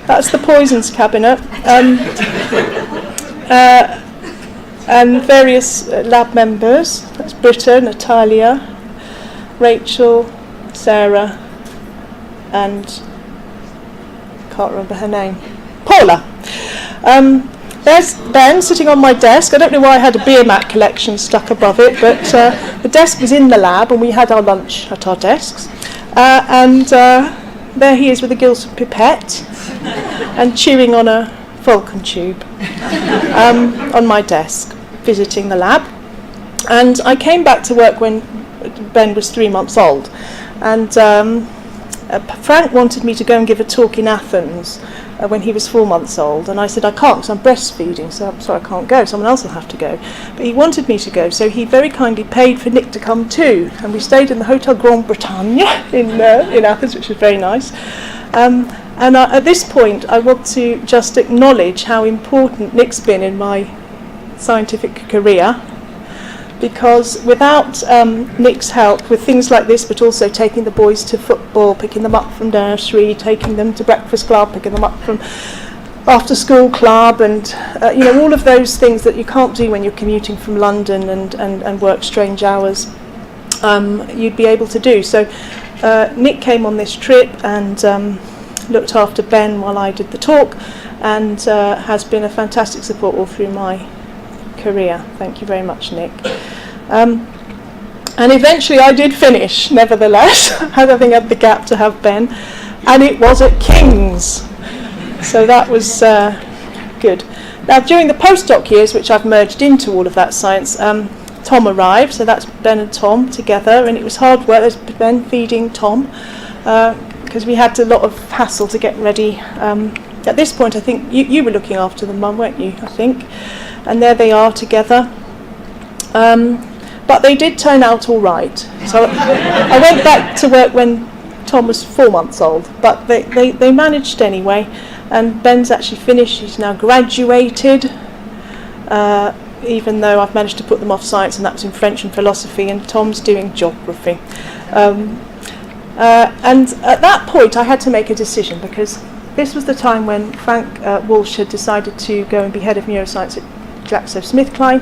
That's the poisons cabinet. And various lab members. That's Britta, Natalia, Rachel, Sarah, and can't remember her name, Paula. There's Ben sitting on my desk. I don't know why I had a beer mat collection stuck above it, but the desk was in the lab and we had our lunch at our desks. And there he is with a Gilson pipette and chewing on a Vulcan tube on my desk, visiting the lab. And I came back to work when Ben was 3 months old, and Frank wanted me to go and give a talk in Athens when he was 4 months old, and I said I can't because I'm breastfeeding, so I'm sorry I can't go, someone else will have to go. But he wanted me to go, so he very kindly paid for Nick to come too, and we stayed in the Hotel Grand Bretagne in Athens, which was very nice. And at this point I want to just acknowledge how important Nick's been in my scientific career, because without Nick's help with things like this, but also taking the boys to football, picking them up from nursery, taking them to breakfast club, picking them up from after school club, and all of those things that you can't do when you're commuting from London and work strange hours, you'd be able to do. So Nick came on this trip and looked after Ben while I did the talk, and has been a fantastic support all through my career. Thank you very much, Nick. And eventually I did finish, nevertheless, having had the gap to have Ben, and it was at King's. So that was good. Now during the postdoc years, which I've merged into all of that science, Tom arrived, so that's Ben and Tom together, and it was hard work. There's Ben feeding Tom, because we had a lot of hassle to get ready. At this point I think you were looking after them, Mum, weren't you, I think? And there they are together. But they did turn out all right. So I went back to work when Tom was 4 months old, but they managed anyway. And Ben's actually finished, he's now graduated, even though I've managed to put them off science, and that was in French and philosophy, and Tom's doing geography. And at that point I had to make a decision, because this was the time when Frank Walsh had decided to go and be head of neuroscience at GlaxoSmithKline,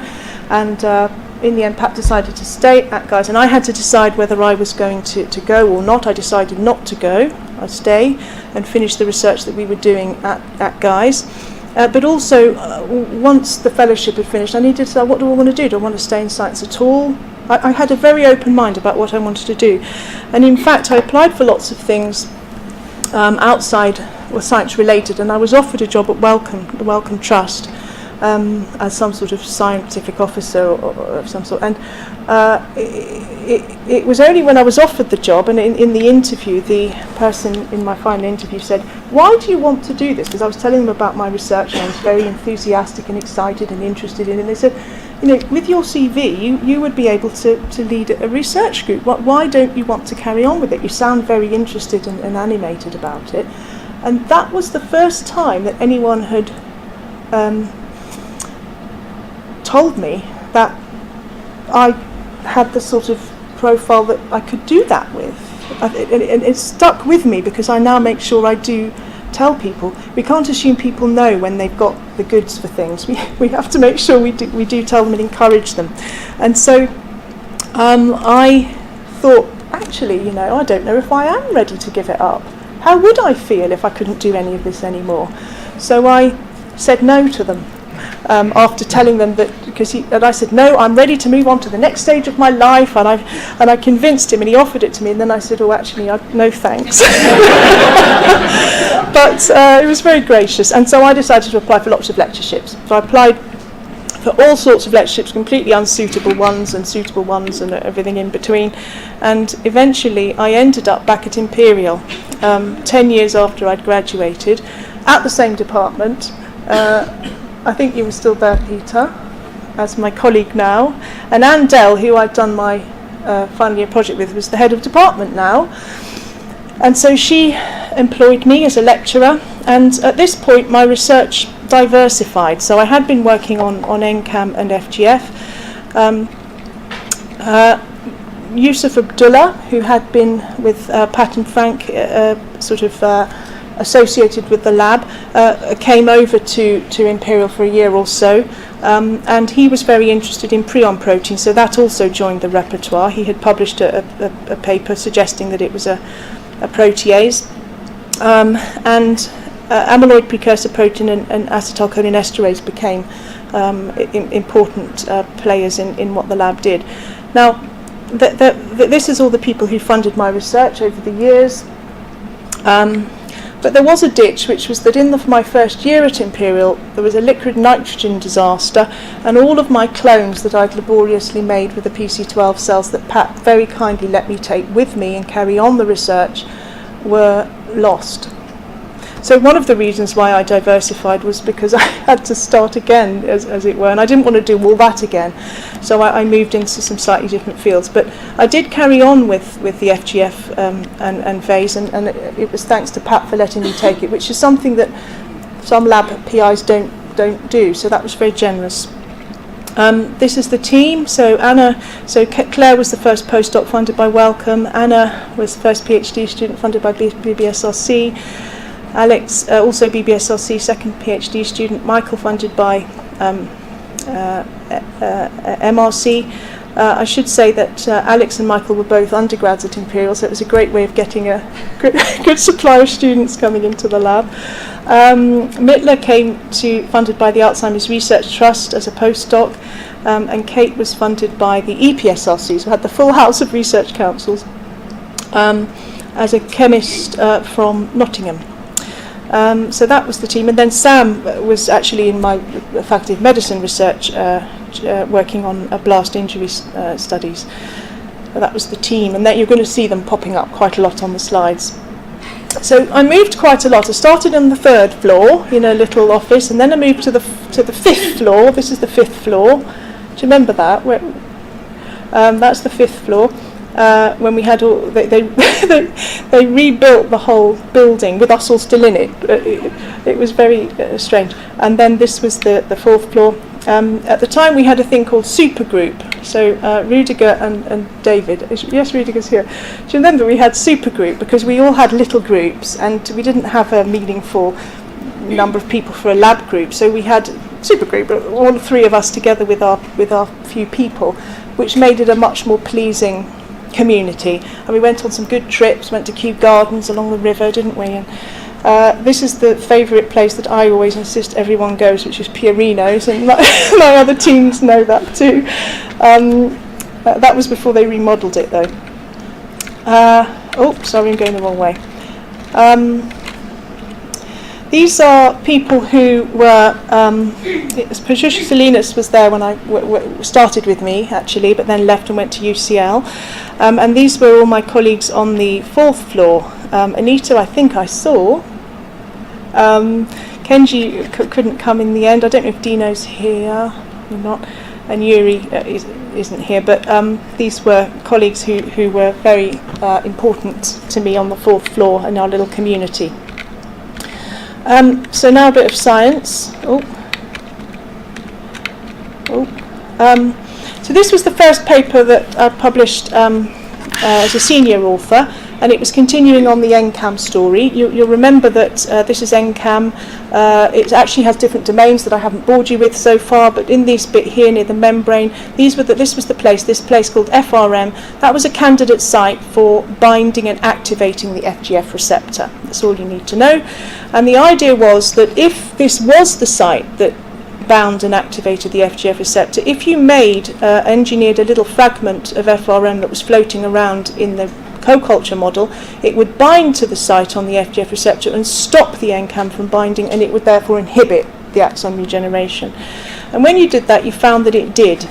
and in the end Pat decided to stay at Guy's, and I had to decide whether I was going to go or not. I decided not to go. I'd stay and finish the research that we were doing at Guy's. But also, once the fellowship had finished, I needed to decide, what do I want to do? Do I want to stay in science at all? I had a very open mind about what I wanted to do. And in fact, I applied for lots of things outside or science related, and I was offered a job at the Wellcome Trust, as some sort of scientific officer or of some sort. And it was only when I was offered the job, and in the interview, the person in my final interview said, why do you want to do this? Because I was telling them about my research, and I was very enthusiastic and excited and interested in it. And they said, with your CV, you would be able to lead a research group. Why don't you want to carry on with it? You sound very interested and animated about it. And that was the first time that anyone had told me that I had the sort of profile that I could do that with. And it stuck with me, because I now make sure I do tell people. We can't assume people know when they've got the goods for things. We have to make sure we do tell them and encourage them. And so I thought, actually, I don't know if I am ready to give it up. How would I feel if I couldn't do any of this anymore? So I said no to them. after telling them that, and I said, no, I'm ready to move on to the next stage of my life, and I convinced him, and he offered it to me, and then I said, oh, actually, no thanks. But he was very gracious, and so I decided to apply for lots of lectureships. So I applied for all sorts of lectureships, completely unsuitable ones and suitable ones and everything in between, and eventually I ended up back at Imperial 10 years after I'd graduated, at the same department. I think you were still there, Peter, as my colleague now, and Anne Dell, who I'd done my final year project with, was the head of department now, and so she employed me as a lecturer, and at this point my research diversified. So I had been working on Angam and FGF. Yusuf Abdullah, who had been with Pat and Frank, associated with the lab, came over to Imperial for a year or so, and he was very interested in prion protein, so that also joined the repertoire. He had published a paper suggesting that it was a protease, and amyloid precursor protein and acetylcholinesterase became important players in what the lab did. Now, this is all the people who funded my research over the years. But there was a ditch, which was that in my first year at Imperial, there was a liquid nitrogen disaster, and all of my clones that I'd laboriously made with the PC12 cells that Pat very kindly let me take with me and carry on the research were lost. So one of the reasons why I diversified was because I had to start again, as it were, and I didn't want to do all that again. So I moved into some slightly different fields. But I did carry on with the FGF and phase, and it was thanks to Pat for letting me take it, which is something that some lab PIs don't do. So that was very generous. This is the team. So Claire was the first postdoc funded by Wellcome. Anna was the first PhD student funded by BBSRC. Alex, also BBSRC, second PhD student. Michael, funded by MRC. I should say that Alex and Michael were both undergrads at Imperial, so it was a great way of getting a good supply of students coming into the lab. Mittler came funded by the Alzheimer's Research Trust as a postdoc, and Kate was funded by the EPSRC, so had the full house of research councils, as a chemist from Nottingham. So that was the team, and then Sam was actually in my Faculty of Medicine research, working on blast injury studies. That was the team, and that you're going to see them popping up quite a lot on the slides. So I moved quite a lot. I started on the 3rd floor in a little office, and then I moved to the 5th floor. This is the 5th floor. Do you remember that? That's the 5th floor. When we had they rebuilt the whole building with us all still in it. It was very strange. And then this was the 4th floor. At the time we had a thing called supergroup. So Rudiger and David, yes, Rudiger's here. Do you remember we had supergroup because we all had little groups and we didn't have a meaningful number of people for a lab group. So we had supergroup, all 3 of us together with our few people, which made it a much more pleasing community. And we went on some good trips, went to Kew Gardens along the river, didn't we? And this is the favourite place that I always insist everyone goes, which is Piorino's, and my other teams know that too. That was before they remodelled it though. Sorry, I'm going the wrong way. These are people who were, Patricia Salinas was there when I started with me, actually, but then left and went to UCL. And these were all my colleagues on the 4th floor. Anita, I think I saw. Kenji couldn't come in the end. I don't know if Dino's here or not. And Yuri isn't here. But these were colleagues who were very important to me on the 4th floor in our little community. So now a bit of science. So this was the first paper that I published as a senior author, and it was continuing on the Angam story. You'll remember that this is Angam. It actually has different domains that I haven't bored you with so far, but in this bit here near the membrane, this was this place called FRM. That was a candidate site for binding and activating the FGF receptor. That's all you need to know. And the idea was that if this was the site that bound and activated the FGF receptor. If you engineered a little fragment of FRM that was floating around in the co-culture model, it would bind to the site on the FGF receptor and stop the Angam from binding, and it would therefore inhibit the axon regeneration. And when you did that, you found that it did.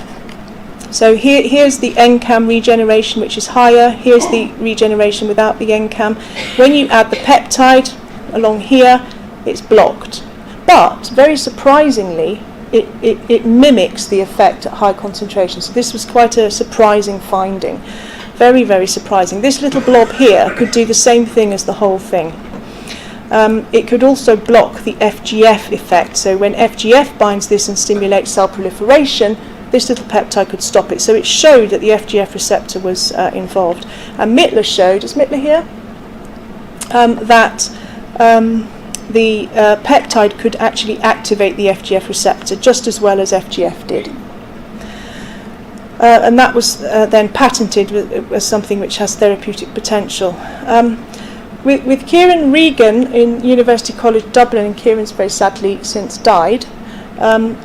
So here's the Angam regeneration, which is higher. Here's the regeneration without the Angam. When you add the peptide along here, it's blocked. But very surprisingly, it mimics the effect at high concentration. So this was quite a surprising finding. Very, very surprising. This little blob here could do the same thing as the whole thing. It could also block the FGF effect. So when FGF binds this and stimulates cell proliferation, this little peptide could stop it. So it showed that the FGF receptor was involved. And Mittler showed, is Mittler here? That the peptide could actually activate the FGF receptor just as well as FGF did. And that was then patented as something which has therapeutic potential. With Kieran Regan in University College Dublin, and Kieran's very sadly since died,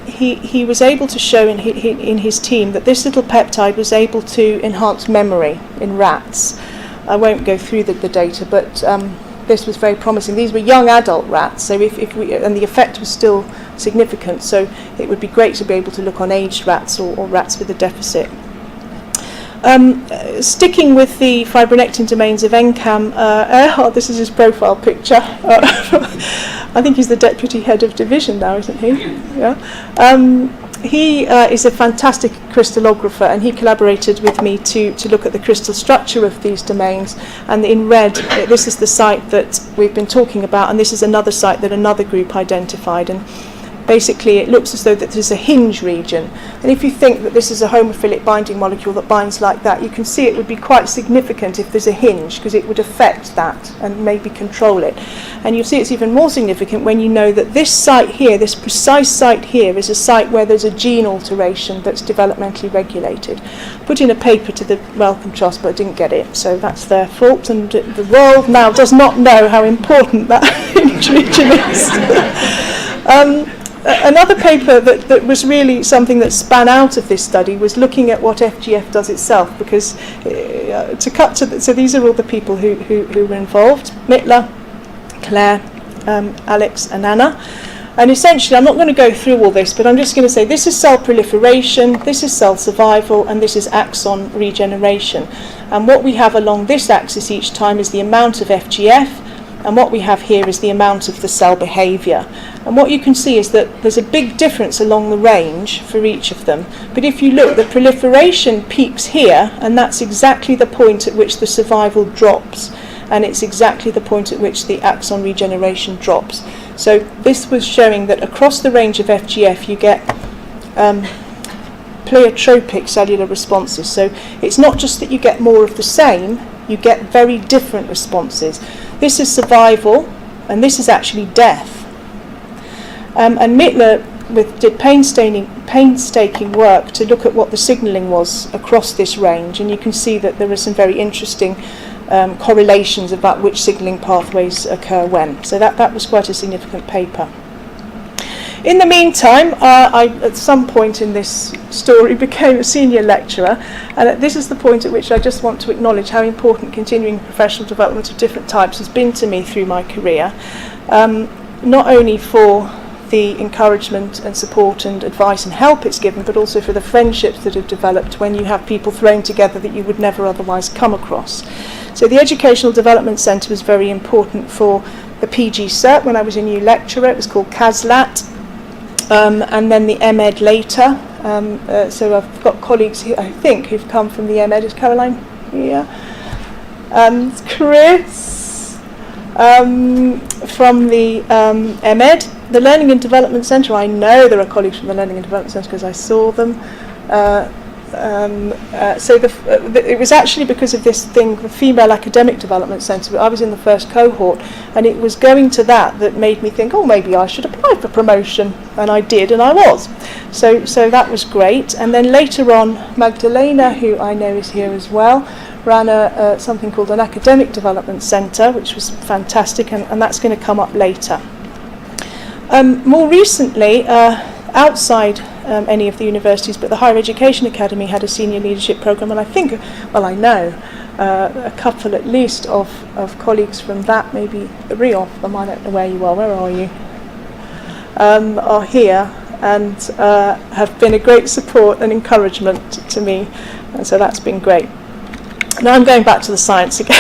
he was able to show in his team that this little peptide was able to enhance memory in rats. I won't go through the data, but this was very promising. These were young adult rats, so and the effect was still significant, so it would be great to be able to look on aged rats or rats with a deficit. Sticking with the fibronectin domains of Angam, this is his profile picture. I think he's the deputy head of division now, isn't he? Yeah. He is a fantastic crystallographer, and he collaborated with me to look at the crystal structure of these domains. And in red, this is the site that we've been talking about, and this is another site that another group identified. And basically it looks as though that there's a hinge region. And if you think that this is a homophilic binding molecule that binds like that, you can see it would be quite significant if there's a hinge, because it would affect that and maybe control it. And you'll see it's even more significant when you know that this site here, this precise site here, is a site where there's a gene alteration that's developmentally regulated. Put in a paper to the Wellcome Trust, but I didn't get it, so that's their fault, and the world now does not know how important that hinge region is. Another paper that was really something that span out of this study was looking at what FGF does itself, because so these are all the people who were involved: Mittler, Claire, Alex and Anna. And essentially, I'm not going to go through all this, but I'm just going to say this is cell proliferation, this is cell survival, and this is axon regeneration. And what we have along this axis each time is the amount of FGF, and what we have here is the amount of the cell behaviour. And what you can see is that there's a big difference along the range for each of them. But if you look, the proliferation peaks here, and that's exactly the point at which the survival drops. And it's exactly the point at which the axon regeneration drops. So this was showing that across the range of FGF you get pleiotropic cellular responses. So it's not just that you get more of the same, you get very different responses. This is survival, and this is actually death. And Mittler did painstaking work to look at what the signalling was across this range, and you can see that there are some very interesting correlations about which signalling pathways occur when. So that was quite a significant paper. In the meantime, I at some point in this story became a senior lecturer, and this is the point at which I just want to acknowledge how important continuing professional development of different types has been to me through my career, not only for the encouragement and support and advice and help it's given, but also for the friendships that have developed when you have people thrown together that you would never otherwise come across. So the Educational Development Centre was very important for the PG Cert. When I was a new lecturer, it was called CASLAT, and then the MEd later. So I've got colleagues here, I think, who've come from the MEd. Is Caroline here? Chris from the MEd. The Learning and Development Centre, I know there are colleagues from the Learning and Development Centre because I saw them. It was actually because of this thing, the Female Academic Development Centre. I was in the first cohort, and it was going to that made me think, oh, maybe I should apply for promotion, and I did, and I was. So that was great. And then later on, Magdalena, who I know is here as well, ran something called an Academic Development Centre, which was fantastic, and that's going to come up later. More recently, outside any of the universities, but the Higher Education Academy had a senior leadership programme, and I think, well, I know a couple at least of colleagues from that, maybe 3 of them, I don't know where you are, where are you, are here, and have been a great support and encouragement to me, and so that's been great. Now I'm going back to the science again.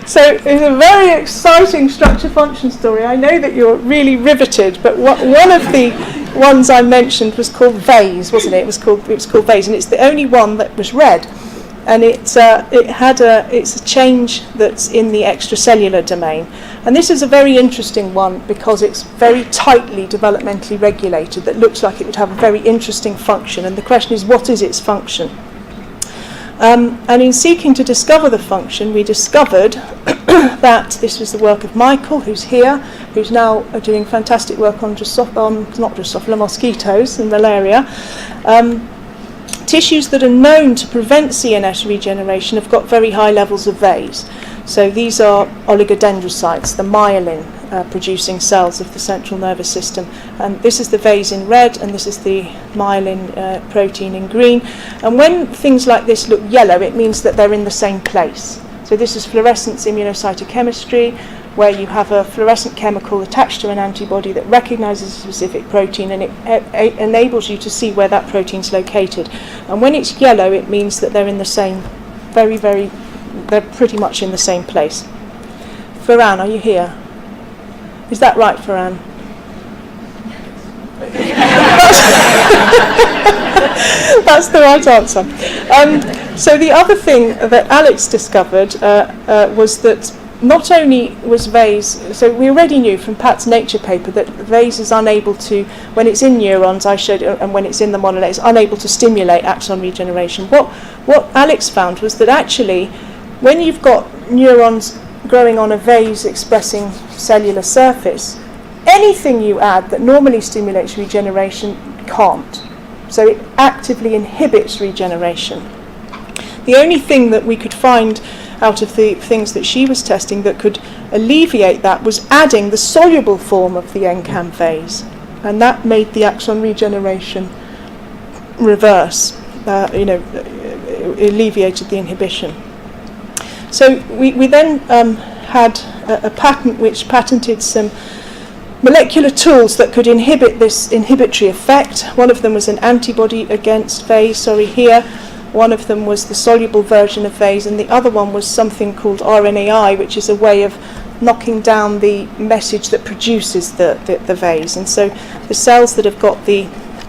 So it's a very exciting structure-function story. I know that you're really riveted, but one of the ones I mentioned was called vase, wasn't it? It was called vase, and it's the only one that was read. And it's a change that's in the extracellular domain. And this is a very interesting one because it's very tightly developmentally regulated, that looks like it would have a very interesting function. And the question is, what is its function? And in seeking to discover the function, we discovered that this was the work of Michael, who's here, who's now doing fantastic work on Drosophila mosquitoes and malaria. Tissues that are known to prevent CNS regeneration have got very high levels of vase. So these are oligodendrocytes, the myelin producing cells of the central nervous system. And this is the vase in red, and this is the myelin protein in green. And when things like this look yellow, it means that they're in the same place. So this is fluorescence immunocytochemistry, where you have a fluorescent chemical attached to an antibody that recognizes a specific protein, and it enables you to see where that protein's located. And when it's yellow, it means that they're in the same, they're pretty much in the same place. Farhan, are you here? Is that right, Farhan? That's the right answer. So the other thing that Alex discovered was that not only was vase, so we already knew from Pat's Nature paper that vase is unable to, when it's in neurons, I showed, and when it's in the monolith, it's unable to stimulate axon regeneration. What Alex found was that actually, when you've got neurons growing on a vase expressing cellular surface, anything you add that normally stimulates regeneration can't. So it actively inhibits regeneration. The only thing that we could find out of the things that she was testing that could alleviate that was adding the soluble form of the Angam vase, and that made the axon regeneration reverse, alleviated the inhibition. So we then had a patent which patented some molecular tools that could inhibit this inhibitory effect. One of them was an antibody against vase, here. One of them was the soluble version of vase, and the other one was something called RNAi, which is a way of knocking down the message that produces the vase. And so the cells that have got the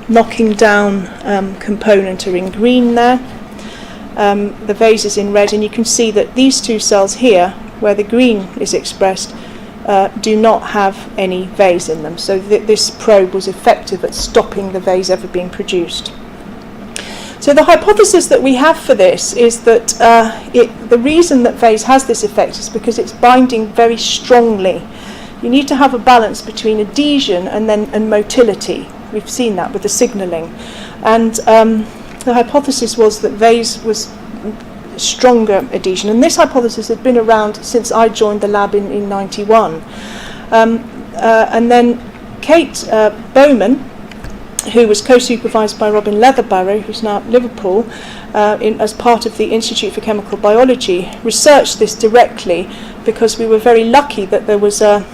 knocking down component are in green there. The vase is in red, and you can see that these two cells here, where the green is expressed, do not have any vase in them. So this probe was effective at stopping the vase ever being produced. So the hypothesis that we have for this is that the reason that vase has this effect is because it's binding very strongly. You need to have a balance between adhesion and motility. We've seen that with the signalling. And the hypothesis was that vase was stronger adhesion. And this hypothesis had been around since I joined the lab in 91. And then Kate Bowman, who was co-supervised by Robin Leatherbarrow, who's now at Liverpool, as part of the Institute for Chemical Biology, researched this directly because we were very lucky that there was a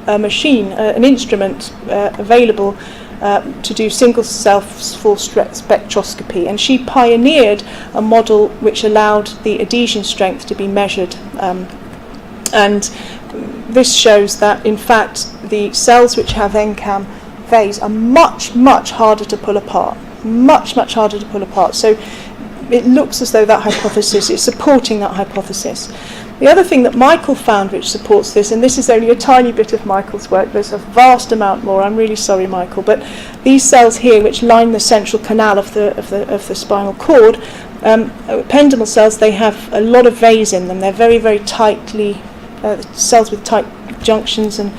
machine, an instrument available to do single-cell full spectroscopy, and she pioneered a model which allowed the adhesion strength to be measured. And this shows that, in fact, the cells which have Angam vase are much harder to pull apart, much harder to pull apart. So it looks as though that hypothesis is supporting that hypothesis. The other thing that Michael found which supports this, and this is only a tiny bit of Michael's work, there's a vast amount more, I'm really sorry Michael, but these cells here which line the central canal of the spinal cord, ependymal cells, they have a lot of vase in them. They're very tightly, cells with tight junctions and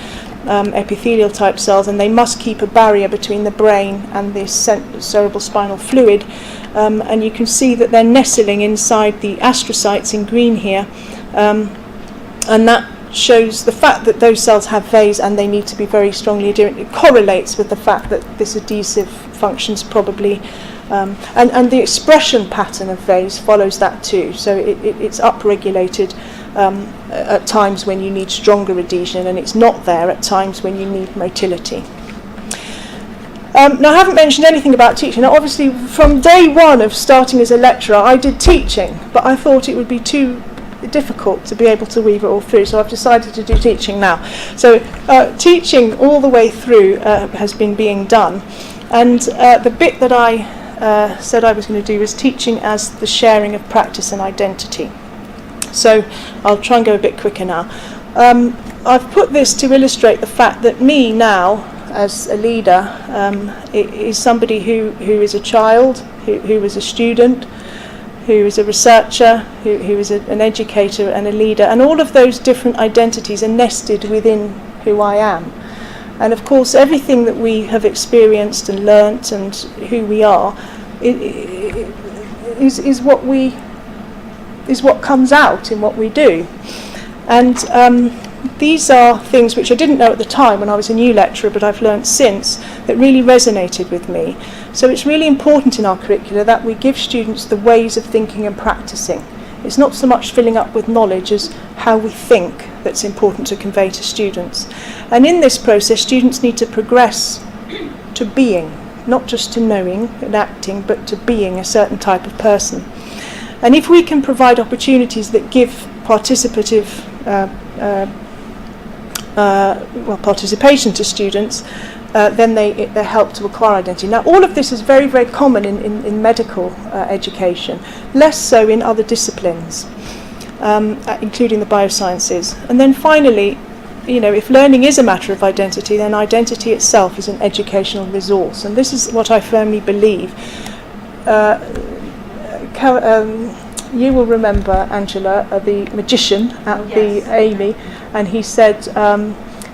epithelial type cells, and they must keep a barrier between the brain and the cerebral spinal fluid, and you can see that they're nestling inside the astrocytes in green here, and that shows the fact that those cells have VAs and they need to be very strongly adherent. It correlates with the fact that this adhesive functions probably, and the expression pattern of VAs follows that too. So it's upregulated at times when you need stronger adhesion, and it's not there at times when you need motility. Now, I haven't mentioned anything about teaching. Now, obviously, from day one of starting as a lecturer, I did teaching, but I thought it would be too difficult to be able to weave it all through, so I've decided to do teaching now. So teaching all the way through has been being done, and the bit that I said I was going to do was teaching as the sharing of practice and identity. So I'll try and go a bit quicker now. I've put this to illustrate the fact that me now, as a leader, is somebody who is a child, who is a student, who is a researcher, who is an educator and a leader, and all of those different identities are nested within who I am. And of course, everything that we have experienced and learnt and who we are is what comes out in what we do. And these are things which I didn't know at the time when I was a new lecturer, but I've learnt since, that really resonated with me. So it's really important in our curricula that we give students the ways of thinking and practicing. It's not so much filling up with knowledge as how we think that's important to convey to students. And in this process, students need to progress to being, not just to knowing and acting, but to being a certain type of person. And if we can provide opportunities that give participative participation to students, then they help to acquire identity. Now, all of this is very, very common in medical education, less so in other disciplines, including the biosciences. And then finally, if learning is a matter of identity, then identity itself is an educational resource. And this is what I firmly believe. You will remember, Angela, the magician at the Amy, and he said,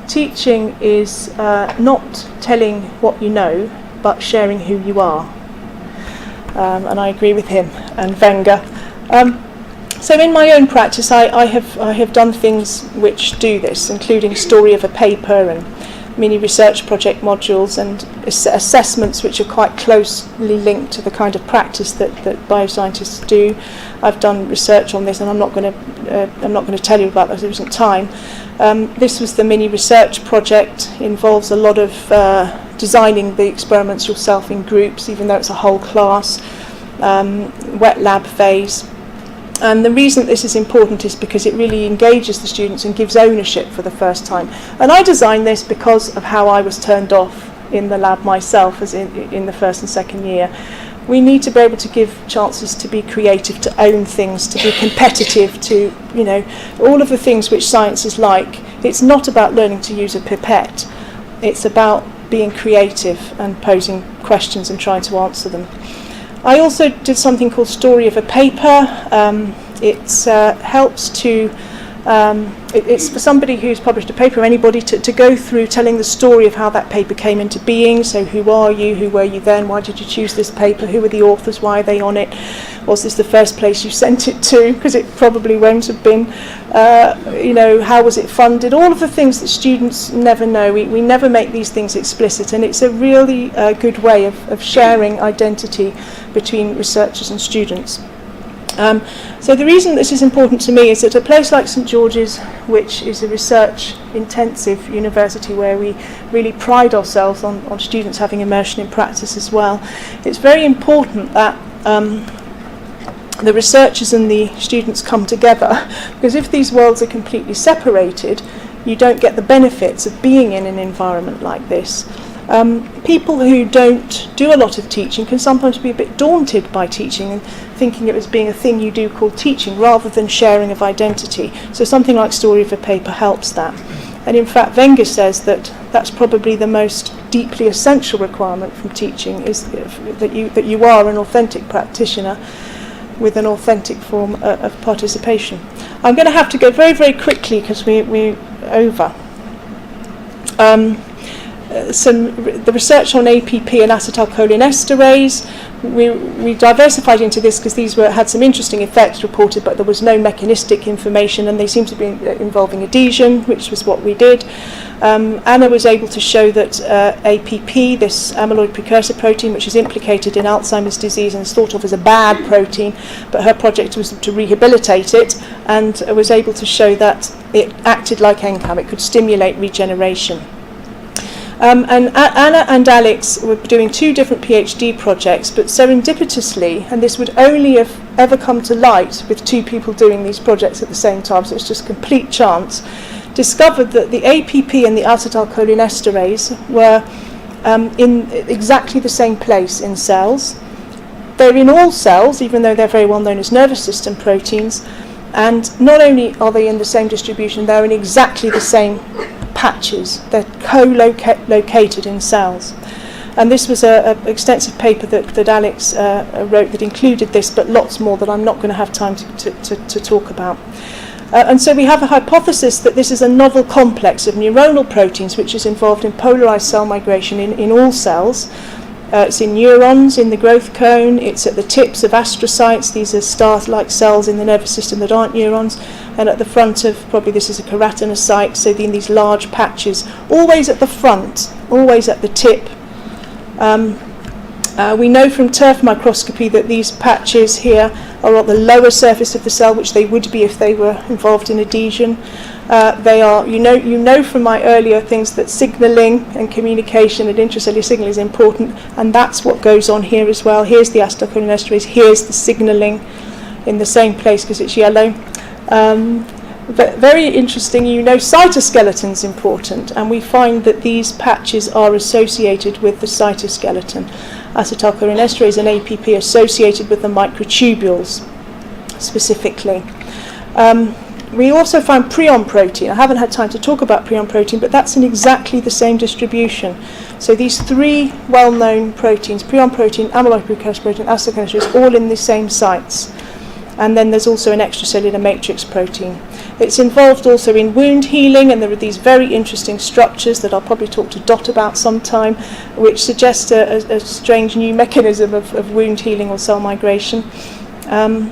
teaching is not telling what you know, but sharing who you are. And I agree with him and Wenger. So in my own practice, I have done things which do this, including story of a paper and mini research project modules and assessments which are quite closely linked to the kind of practice that bioscientists do. I've done research on this, and I'm not going to tell you about that, there isn't time. This was the mini research project. Involves a lot of designing the experiments yourself in groups, even though it's a whole class. Wet lab phase. And the reason this is important is because it really engages the students and gives ownership for the first time. And I designed this because of how I was turned off in the lab myself, as in the first and second year. We need to be able to give chances to be creative, to own things, to be competitive, to, all of the things which science is like. It's not about learning to use a pipette. It's about being creative and posing questions and trying to answer them. I also did something called Story of a Paper. It helps to, it's for somebody who's published a paper, anybody, to go through telling the story of how that paper came into being. So who are you, who were you then, why did you choose this paper, who are the authors, why are they on it, was this the first place you sent it to, because it probably won't have been, how was it funded, all of the things that students never know. We never make these things explicit, and it's a really good way of sharing identity between researchers and students. So the reason this is important to me is that a place like St George's, which is a research-intensive university where we really pride ourselves on students having immersion in practice as well, it's very important that the researchers and the students come together, because if these worlds are completely separated, you don't get the benefits of being in an environment like this. People who don't do a lot of teaching can sometimes be a bit daunted by teaching and thinking it as being a thing you do called teaching rather than sharing of identity. So something like Story of a Paper helps that. And in fact, Wenger says that that's probably the most deeply essential requirement from teaching, is that you are an authentic practitioner with an authentic form of participation. I'm going to have to go very, very quickly because we're over. the research on APP and acetylcholinesterase. We diversified into this because these had some interesting effects reported, but there was no mechanistic information, and they seemed to be involving adhesion, which was what we did. Anna was able to show that APP, this amyloid precursor protein, which is implicated in Alzheimer's disease and is thought of as a bad protein, but her project was to rehabilitate it, and was able to show that it acted like Angam. It could stimulate regeneration. And Anna and Alex were doing 2 different PhD projects, but serendipitously, and this would only have ever come to light with 2 people doing these projects at the same time, so it's just complete chance, discovered that the APP and the acetylcholinesterase were in exactly the same place in cells. They're in all cells, even though they're very well known as nervous system proteins, and not only are they in the same distribution, they're in exactly the same patches. They're co-located in cells. And this was an extensive paper that Alex wrote that included this, but lots more that I'm not going to have time to talk about. And so we have a hypothesis that this is a novel complex of neuronal proteins which is involved in polarized cell migration in all cells. It's in neurons in the growth cone, it's at the tips of astrocytes, these are star-like cells in the nervous system that aren't neurons, and at the front of, probably this is a keratinocyte, so in these large patches, always at the front, always at the tip. We know from turf microscopy that these patches here are at the lower surface of the cell, which they would be if they were involved in adhesion. They are, you know from my earlier things that signaling and communication and intracellular signaling is important, and that's what goes on here as well. Here's the acetylcholinesterase, here's the signaling in the same place because it's yellow. But very interesting, cytoskeleton is important, and we find that these patches are associated with the cytoskeleton. Acetylcholinesterase and APP associated with the microtubules specifically. We also found prion protein. I haven't had time to talk about prion protein, but that's in exactly the same distribution. So these 3 well-known proteins, prion protein, amyloid precursor protein, acetylcholinesterase, all in the same sites. And then there's also an extracellular matrix protein. It's involved also in wound healing, and there are these very interesting structures that I'll probably talk to Dot about sometime, which suggest a strange new mechanism of wound healing or cell migration. I'm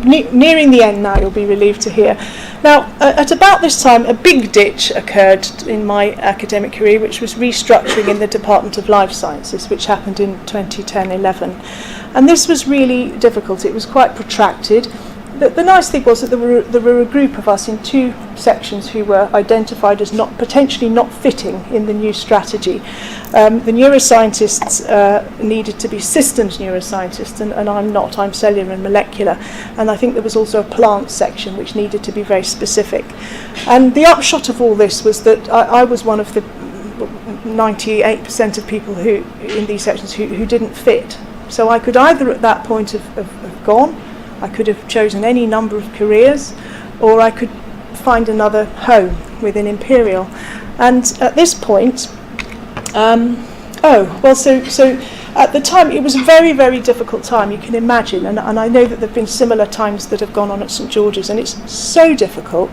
nearing the end now, you'll be relieved to hear. Now, at about this time, a big ditch occurred in my academic career, which was restructuring in the Department of Life Sciences, which happened in 2010-11. And this was really difficult. It was quite protracted. The nice thing was that there were a group of us in 2 sections who were identified as potentially not fitting in the new strategy. The neuroscientists needed to be systems neuroscientists, and I'm not. I'm cellular and molecular. And I think there was also a plant section which needed to be very specific. And the upshot of all this was that I was one of the 98% of people who in these sections who didn't fit. So I could either at that point have gone, I could have chosen any number of careers, or I could find another home within Imperial. And at this point, so at the time it was a very, very difficult time, you can imagine, and I know that there have been similar times that have gone on at St George's, and it's so difficult.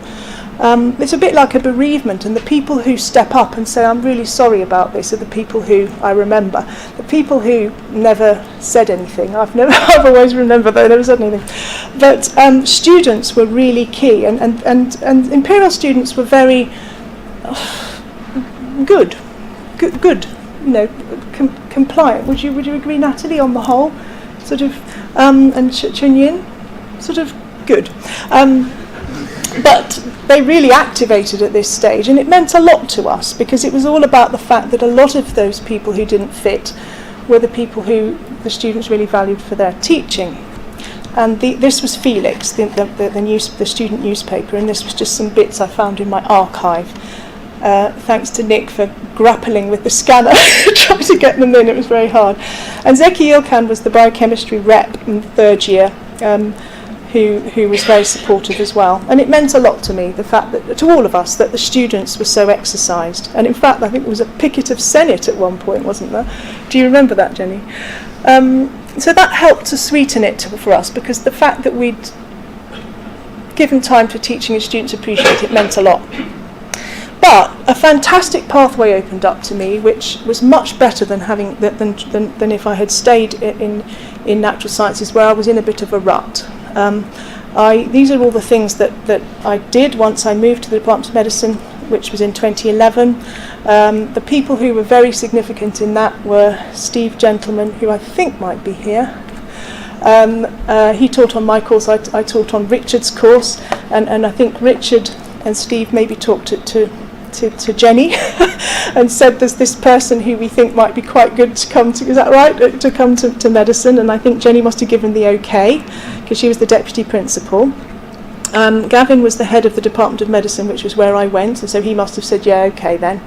It's a bit like a bereavement, and the people who step up and say, I'm really sorry about this, are the people who I remember. The people who never said anything, I've always remembered they never said anything. But students were really key, and Imperial students were very good, compliant. Would you agree, Natalie, on the whole? Sort of, and Chun-Yin? Sort of good. But they really activated at this stage, and it meant a lot to us because it was all about the fact that a lot of those people who didn't fit were the people who the students really valued for their teaching. And this was Felix, the student newspaper, and this was just some bits I found in my archive. Thanks to Nick for grappling with the scanner, trying to get them in, it was very hard. And Zeki Ilkan was the biochemistry rep in the 3rd year, who was very supportive as well. And it meant a lot to me, the fact that, to all of us, that the students were so exercised. And in fact, I think there was a picket of Senate at one point, wasn't there? Do you remember that, Jenny? So that helped to sweeten it for us, because the fact that we'd given time for teaching and students appreciate it meant a lot. But a fantastic pathway opened up to me, which was much better than having than if I had stayed in natural sciences, where I was in a bit of a rut. These are all the things that I did once I moved to the Department of Medicine, which was in 2011. The people who were very significant in that were Steve Gentleman, who I think might be here. He taught on my course, I taught on Richard's course, and I think Richard and Steve maybe talked to Jenny and said there's this person who we think might be quite good to come to, is that right, to come to medicine, and I think Jenny must have given the okay, because she was the deputy principal. Gavin was the head of the Department of Medicine, which was where I went, and so he must have said, yeah, okay then,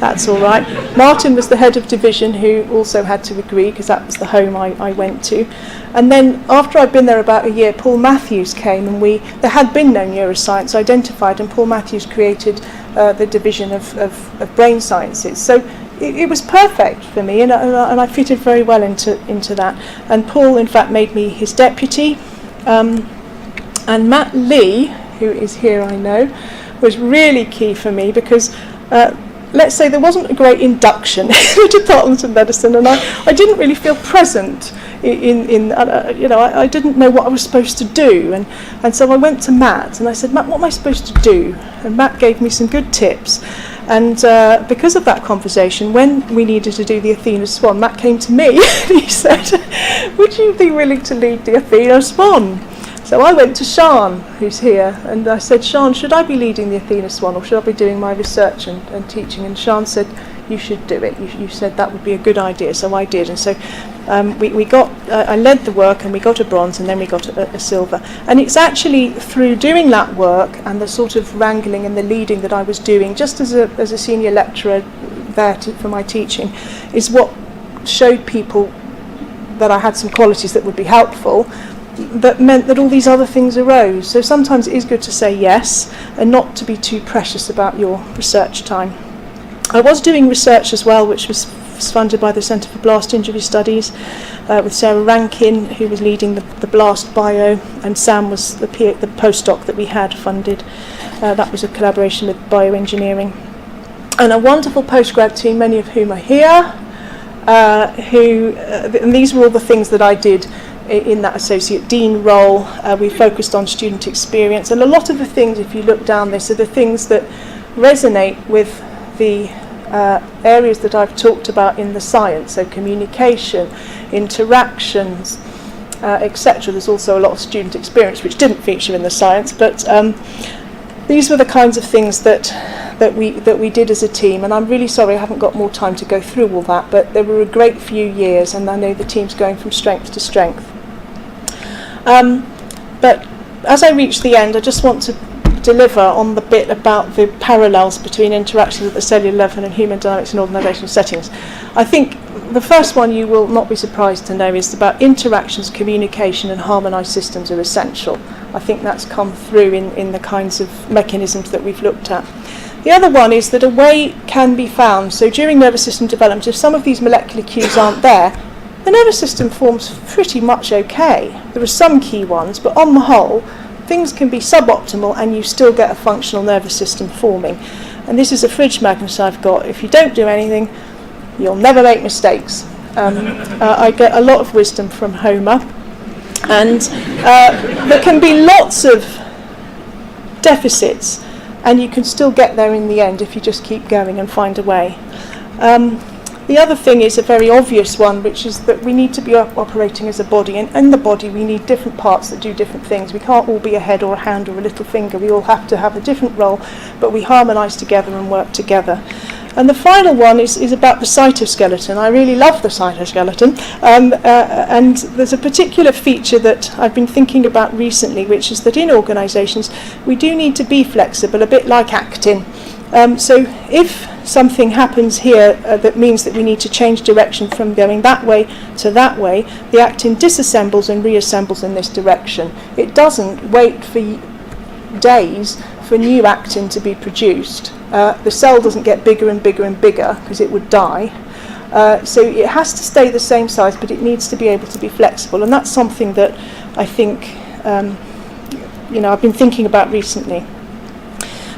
that's all right. Martin was the head of division, who also had to agree, because that was the home I went to. And then after I'd been there about a year, Paul Matthews came, and there had been no neuroscience identified, and Paul Matthews created the division of brain sciences. So it was perfect for me, and I fitted very well into that. And Paul, in fact, made me his deputy. And Matt Lee, who is here, I know, was really key for me, because let's say there wasn't a great induction in the Department of Medicine, and I didn't really feel present I didn't know what I was supposed to do, and so I went to Matt and I said, Matt, what am I supposed to do? And Matt gave me some good tips, and because of that conversation, when we needed to do the Athena Swan, Matt came to me and he said, would you be willing to lead the Athena Swan? So I went to Sian, who's here, and I said, Sian, should I be leading the Athena Swan, or should I be doing my research and teaching? And Sian said, you should do it. You said that would be a good idea, so I did. And so I led the work, and we got a bronze, and then we got a silver. And it's actually through doing that work and the sort of wrangling and the leading that I was doing, just as a senior lecturer there for my teaching, is what showed people that I had some qualities that would be helpful, that meant that all these other things arose. So sometimes it is good to say yes and not to be too precious about your research time. I was doing research as well, which was funded by the Centre for Blast Injury Studies, with Sarah Rankin, who was leading the blast bio, and Sam was the postdoc that we had funded. That was a collaboration with bioengineering. And a wonderful postgrad team, many of whom are here, and these were all the things that I did in that associate dean role. We focused on student experience, and a lot of the things, if you look down this, are the things that resonate with the areas that I've talked about in the science, so communication, interactions, etc. There's also a lot of student experience which didn't feature in the science, but these were the kinds of things that we did as a team, and I'm really sorry I haven't got more time to go through all that, but there were a great few years, and I know the team's going from strength to strength. But as I reach the end, I just want to deliver on the bit about the parallels between interactions at the cellular level and human dynamics in organisational settings. I think the first one you will not be surprised to know is about interactions, communication and harmonised systems are essential. I think that's come through in the kinds of mechanisms that we've looked at. The other one is that a way can be found. So during nervous system development, if some of these molecular cues aren't there, the nervous system forms pretty much okay. There are some key ones, but on the whole, things can be suboptimal and you still get a functional nervous system forming. And this is a fridge magnet I've got. If you don't do anything, you'll never make mistakes. I get a lot of wisdom from Homer, and there can be lots of deficits, and you can still get there in the end if you just keep going and find a way. The other thing is a very obvious one, which is that we need to be operating as a body, and in the body we need different parts that do different things. We can't all be a head or a hand or a little finger. We all have to have a different role, but we harmonise together and work together. And the final one is about the cytoskeleton. I really love the cytoskeleton, and there's a particular feature that I've been thinking about recently, which is that in organisations we do need to be flexible, a bit like actin. So if something happens here that means that we need to change direction from going that way to that way, the actin disassembles and reassembles in this direction. It doesn't wait for days for new actin to be produced. The cell doesn't get bigger and bigger and bigger because it would die. So it has to stay the same size, but it needs to be able to be flexible, and that's something that I think I've been thinking about recently.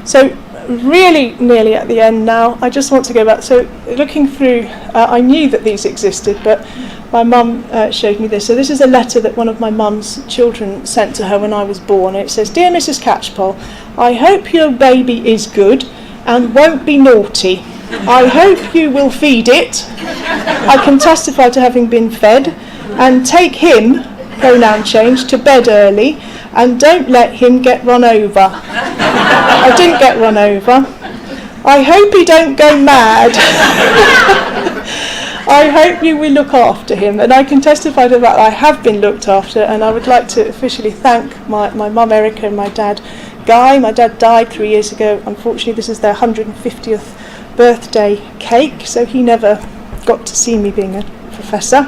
So really nearly at the end now. I just want to go back. So looking through, I knew that these existed, but my mum showed me this. So this is a letter that one of my mum's children sent to her when I was born. It says, "Dear Mrs. Catchpole, I hope your baby is good and won't be naughty. I hope you will feed it. I can testify to having been fed. And take him," pronoun change, "to bed early, and don't let him get run over." I didn't get run over. "I hope he don't go mad." "I hope you will look after him." And I can testify to that. I have been looked after, and I would like to officially thank my mum Erica and my dad Guy. My dad died 3 years ago. Unfortunately, this is their 150th birthday cake, so he never got to see me being a professor.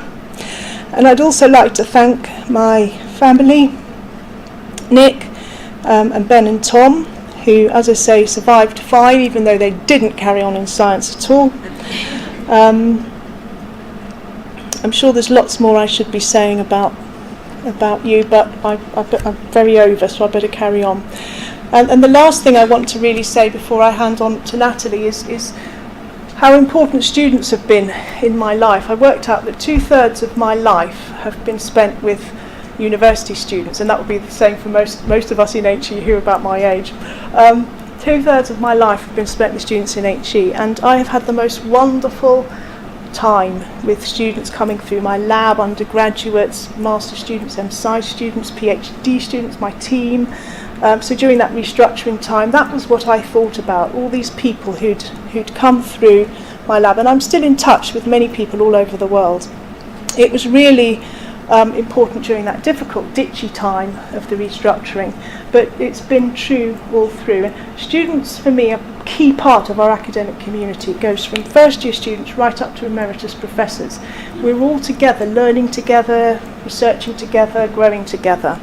And I'd also like to thank my family, Nick and Ben and Tom, who, as I say, survived 5, even though they didn't carry on in science at all. I'm sure there's lots more I should be saying about you, but I'm very over, so I better carry on. And the last thing I want to really say before I hand on to Natalie is how important students have been in my life. I worked out that 2/3 of my life have been spent with university students, and that would be the same for most of us in HE who are about my age. 2/3 of my life have been spent with students in HE, and I have had the most wonderful time with students coming through my lab, undergraduates, master students, MSci students, PhD students, my team. So during that restructuring time, that was what I thought about, all these people who'd come through my lab, and I'm still in touch with many people all over the world. It was really important during that difficult, ditchy time of the restructuring, but it's been true all through. And students, for me, are a key part of our academic community. It goes from first year students right up to emeritus professors. We're all together, learning together, researching together, growing together.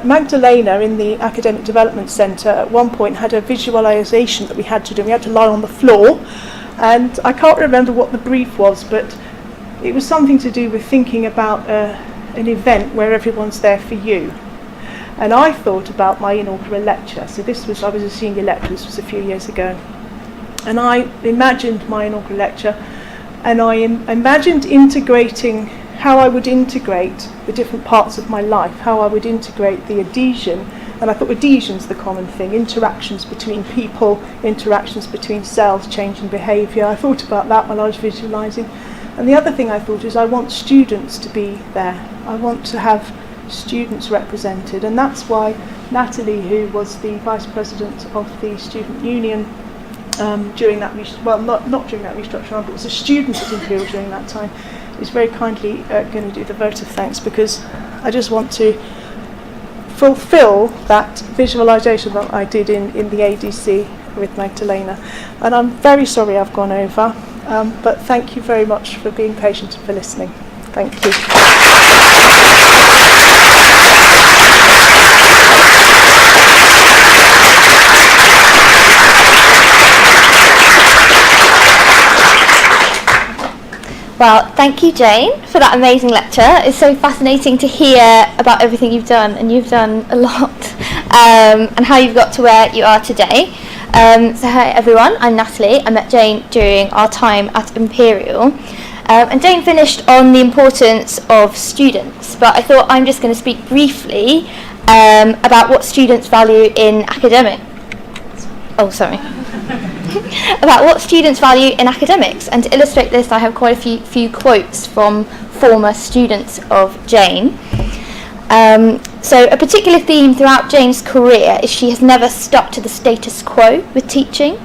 Magdalena in the Academic Development Centre at one point had a visualisation that we had to do. We had to lie on the floor, and I can't remember what the brief was, but it was something to do with thinking about an event where everyone's there for you. And I thought about my inaugural lecture. So I was a senior lecturer, this was a few years ago. And I imagined my inaugural lecture, and I imagined integrating how I would integrate the different parts of my life, how I would integrate the adhesion. And I thought adhesion's the common thing, interactions between people, interactions between cells, changing behaviour. I thought about that when I was visualising. And the other thing I thought is I want students to be there. I want to have students represented. And that's why Natalie, who was the Vice President of the Student Union during that, not during that restructuring, but was a student at Imperial during that time, is very kindly going to do the vote of thanks, because I just want to fulfil that visualisation that I did in the ADC with Magdalena. And I'm very sorry I've gone over, but thank you very much for being patient and for listening. Thank you. Well, thank you, Jane, for that amazing lecture. It's so fascinating to hear about everything you've done, and you've done a lot, and how you've got to where you are today. So hi everyone, I'm Natalie. I met Jane during our time at Imperial, and Jane finished on the importance of students, but I thought I'm just going to speak briefly about what students value in about what students value in academics. And to illustrate this, I have quite a few quotes from former students of Jane. So a particular theme throughout Jane's career is she has never stuck to the status quo with teaching.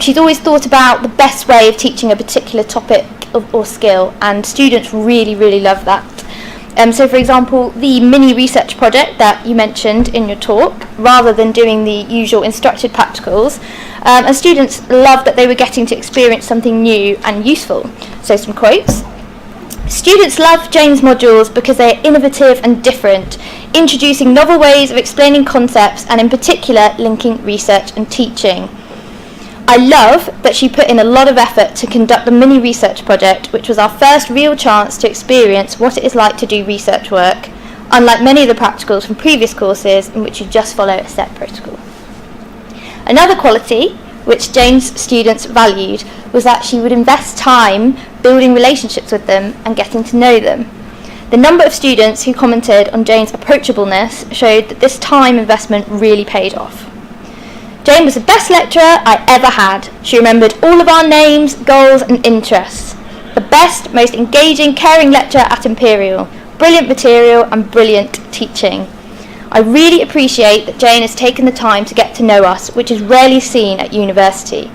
She's always thought about the best way of teaching a particular topic or skill, and students really, really love that. So for example, the mini research project that you mentioned in your talk, rather than doing the usual instructed practicals, and students loved that they were getting to experience something new and useful. So some quotes. Students love Jane's modules because they are innovative and different, introducing novel ways of explaining concepts, and in particular linking research and teaching. I love that she put in a lot of effort to conduct the mini research project, which was our first real chance to experience what it is like to do research work, unlike many of the practicals from previous courses in which you just follow a set protocol. Another quality which Jane's students valued was that she would invest time building relationships with them and getting to know them. The number of students who commented on Jane's approachableness showed that this time investment really paid off. Jane was the best lecturer I ever had. She remembered all of our names, goals and interests. The best, most engaging, caring lecturer at Imperial. Brilliant material and brilliant teaching. I really appreciate that Jane has taken the time to get to know us, which is rarely seen at university.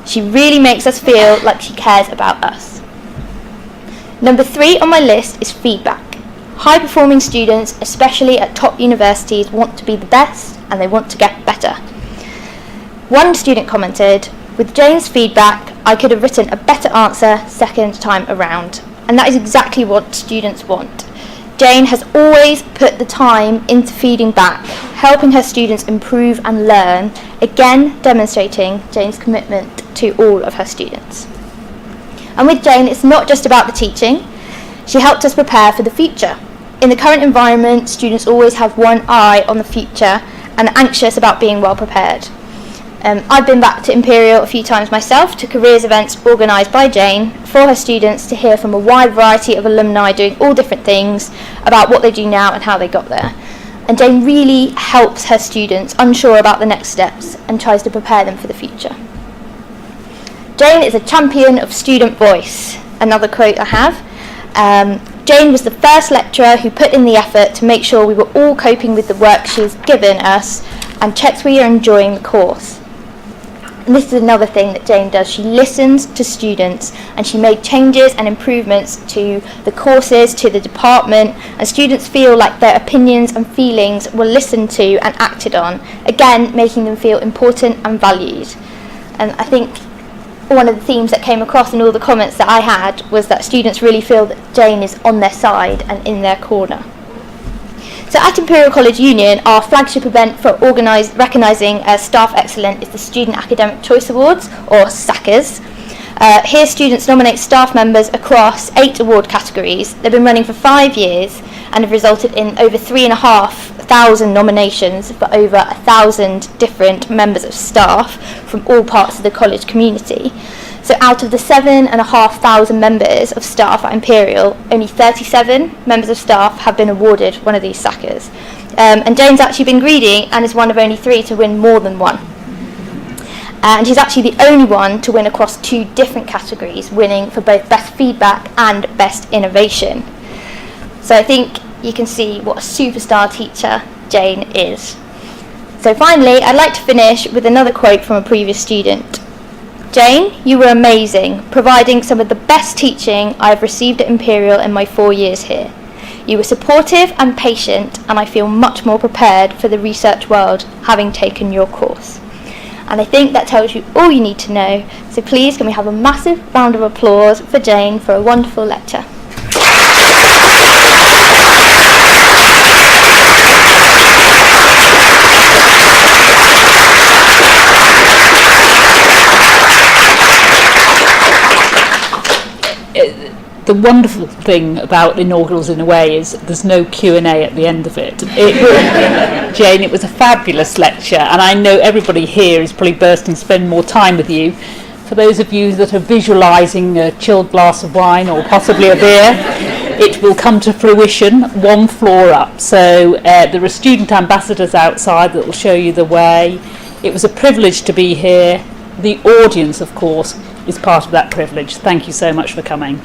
She really makes us feel like she cares about us. Number 3 on my list is feedback. High-performing students, especially at top universities, want to be the best and they want to get better. One student commented, "With Jane's feedback, I could have written a better answer second time around." And that is exactly what students want. Jane has always put the time into feeding back, helping her students improve and learn, again demonstrating Jane's commitment to all of her students. And with Jane, it's not just about the teaching. She helped us prepare for the future. In the current environment, students always have one eye on the future and are anxious about being well prepared. I've been back to Imperial a few times myself to careers events organised by Jane for her students to hear from a wide variety of alumni doing all different things about what they do now and how they got there. And Jane really helps her students unsure about the next steps and tries to prepare them for the future. Jane is a champion of student voice. Another quote I have. Jane was the first lecturer who put in the effort to make sure we were all coping with the work she's given us and checks we are enjoying the course. And this is another thing that Jane does. She listens to students and she made changes and improvements to the courses, to the department, and students feel like their opinions and feelings were listened to and acted on, again making them feel important and valued. And I think one of the themes that came across in all the comments that I had was that students really feel that Jane is on their side and in their corner. So at Imperial College Union, our flagship event for recognising staff excellence is the Student Academic Choice Awards, or SACAs. Here students nominate staff members across 8 award categories. They've been running for 5 years and have resulted in over 3,500 nominations for over 1,000 different members of staff from all parts of the college community. So out of the 7,500 members of staff at Imperial, only 37 members of staff have been awarded one of these SACAs. And Jane's actually been greedy and is one of only 3 to win more than one. And she's actually the only one to win across 2 different categories, winning for both Best Feedback and Best Innovation. So I think you can see what a superstar teacher Jane is. So finally, I'd like to finish with another quote from a previous student. "Jane, you were amazing, providing some of the best teaching I have received at Imperial in my 4 years here. You were supportive and patient, and I feel much more prepared for the research world having taken your course." And I think that tells you all you need to know. So please can we have a massive round of applause for Jane for a wonderful lecture. The wonderful thing about inaugurals in a way is there's no Q&A at the end of it. Jane, it was a fabulous lecture, and I know everybody here is probably bursting to spend more time with you. For those of you that are visualising a chilled glass of wine or possibly a beer, it will come to fruition 1 floor up. So there are student ambassadors outside that will show you the way. It was a privilege to be here. The audience, of course, is part of that privilege. Thank you so much for coming.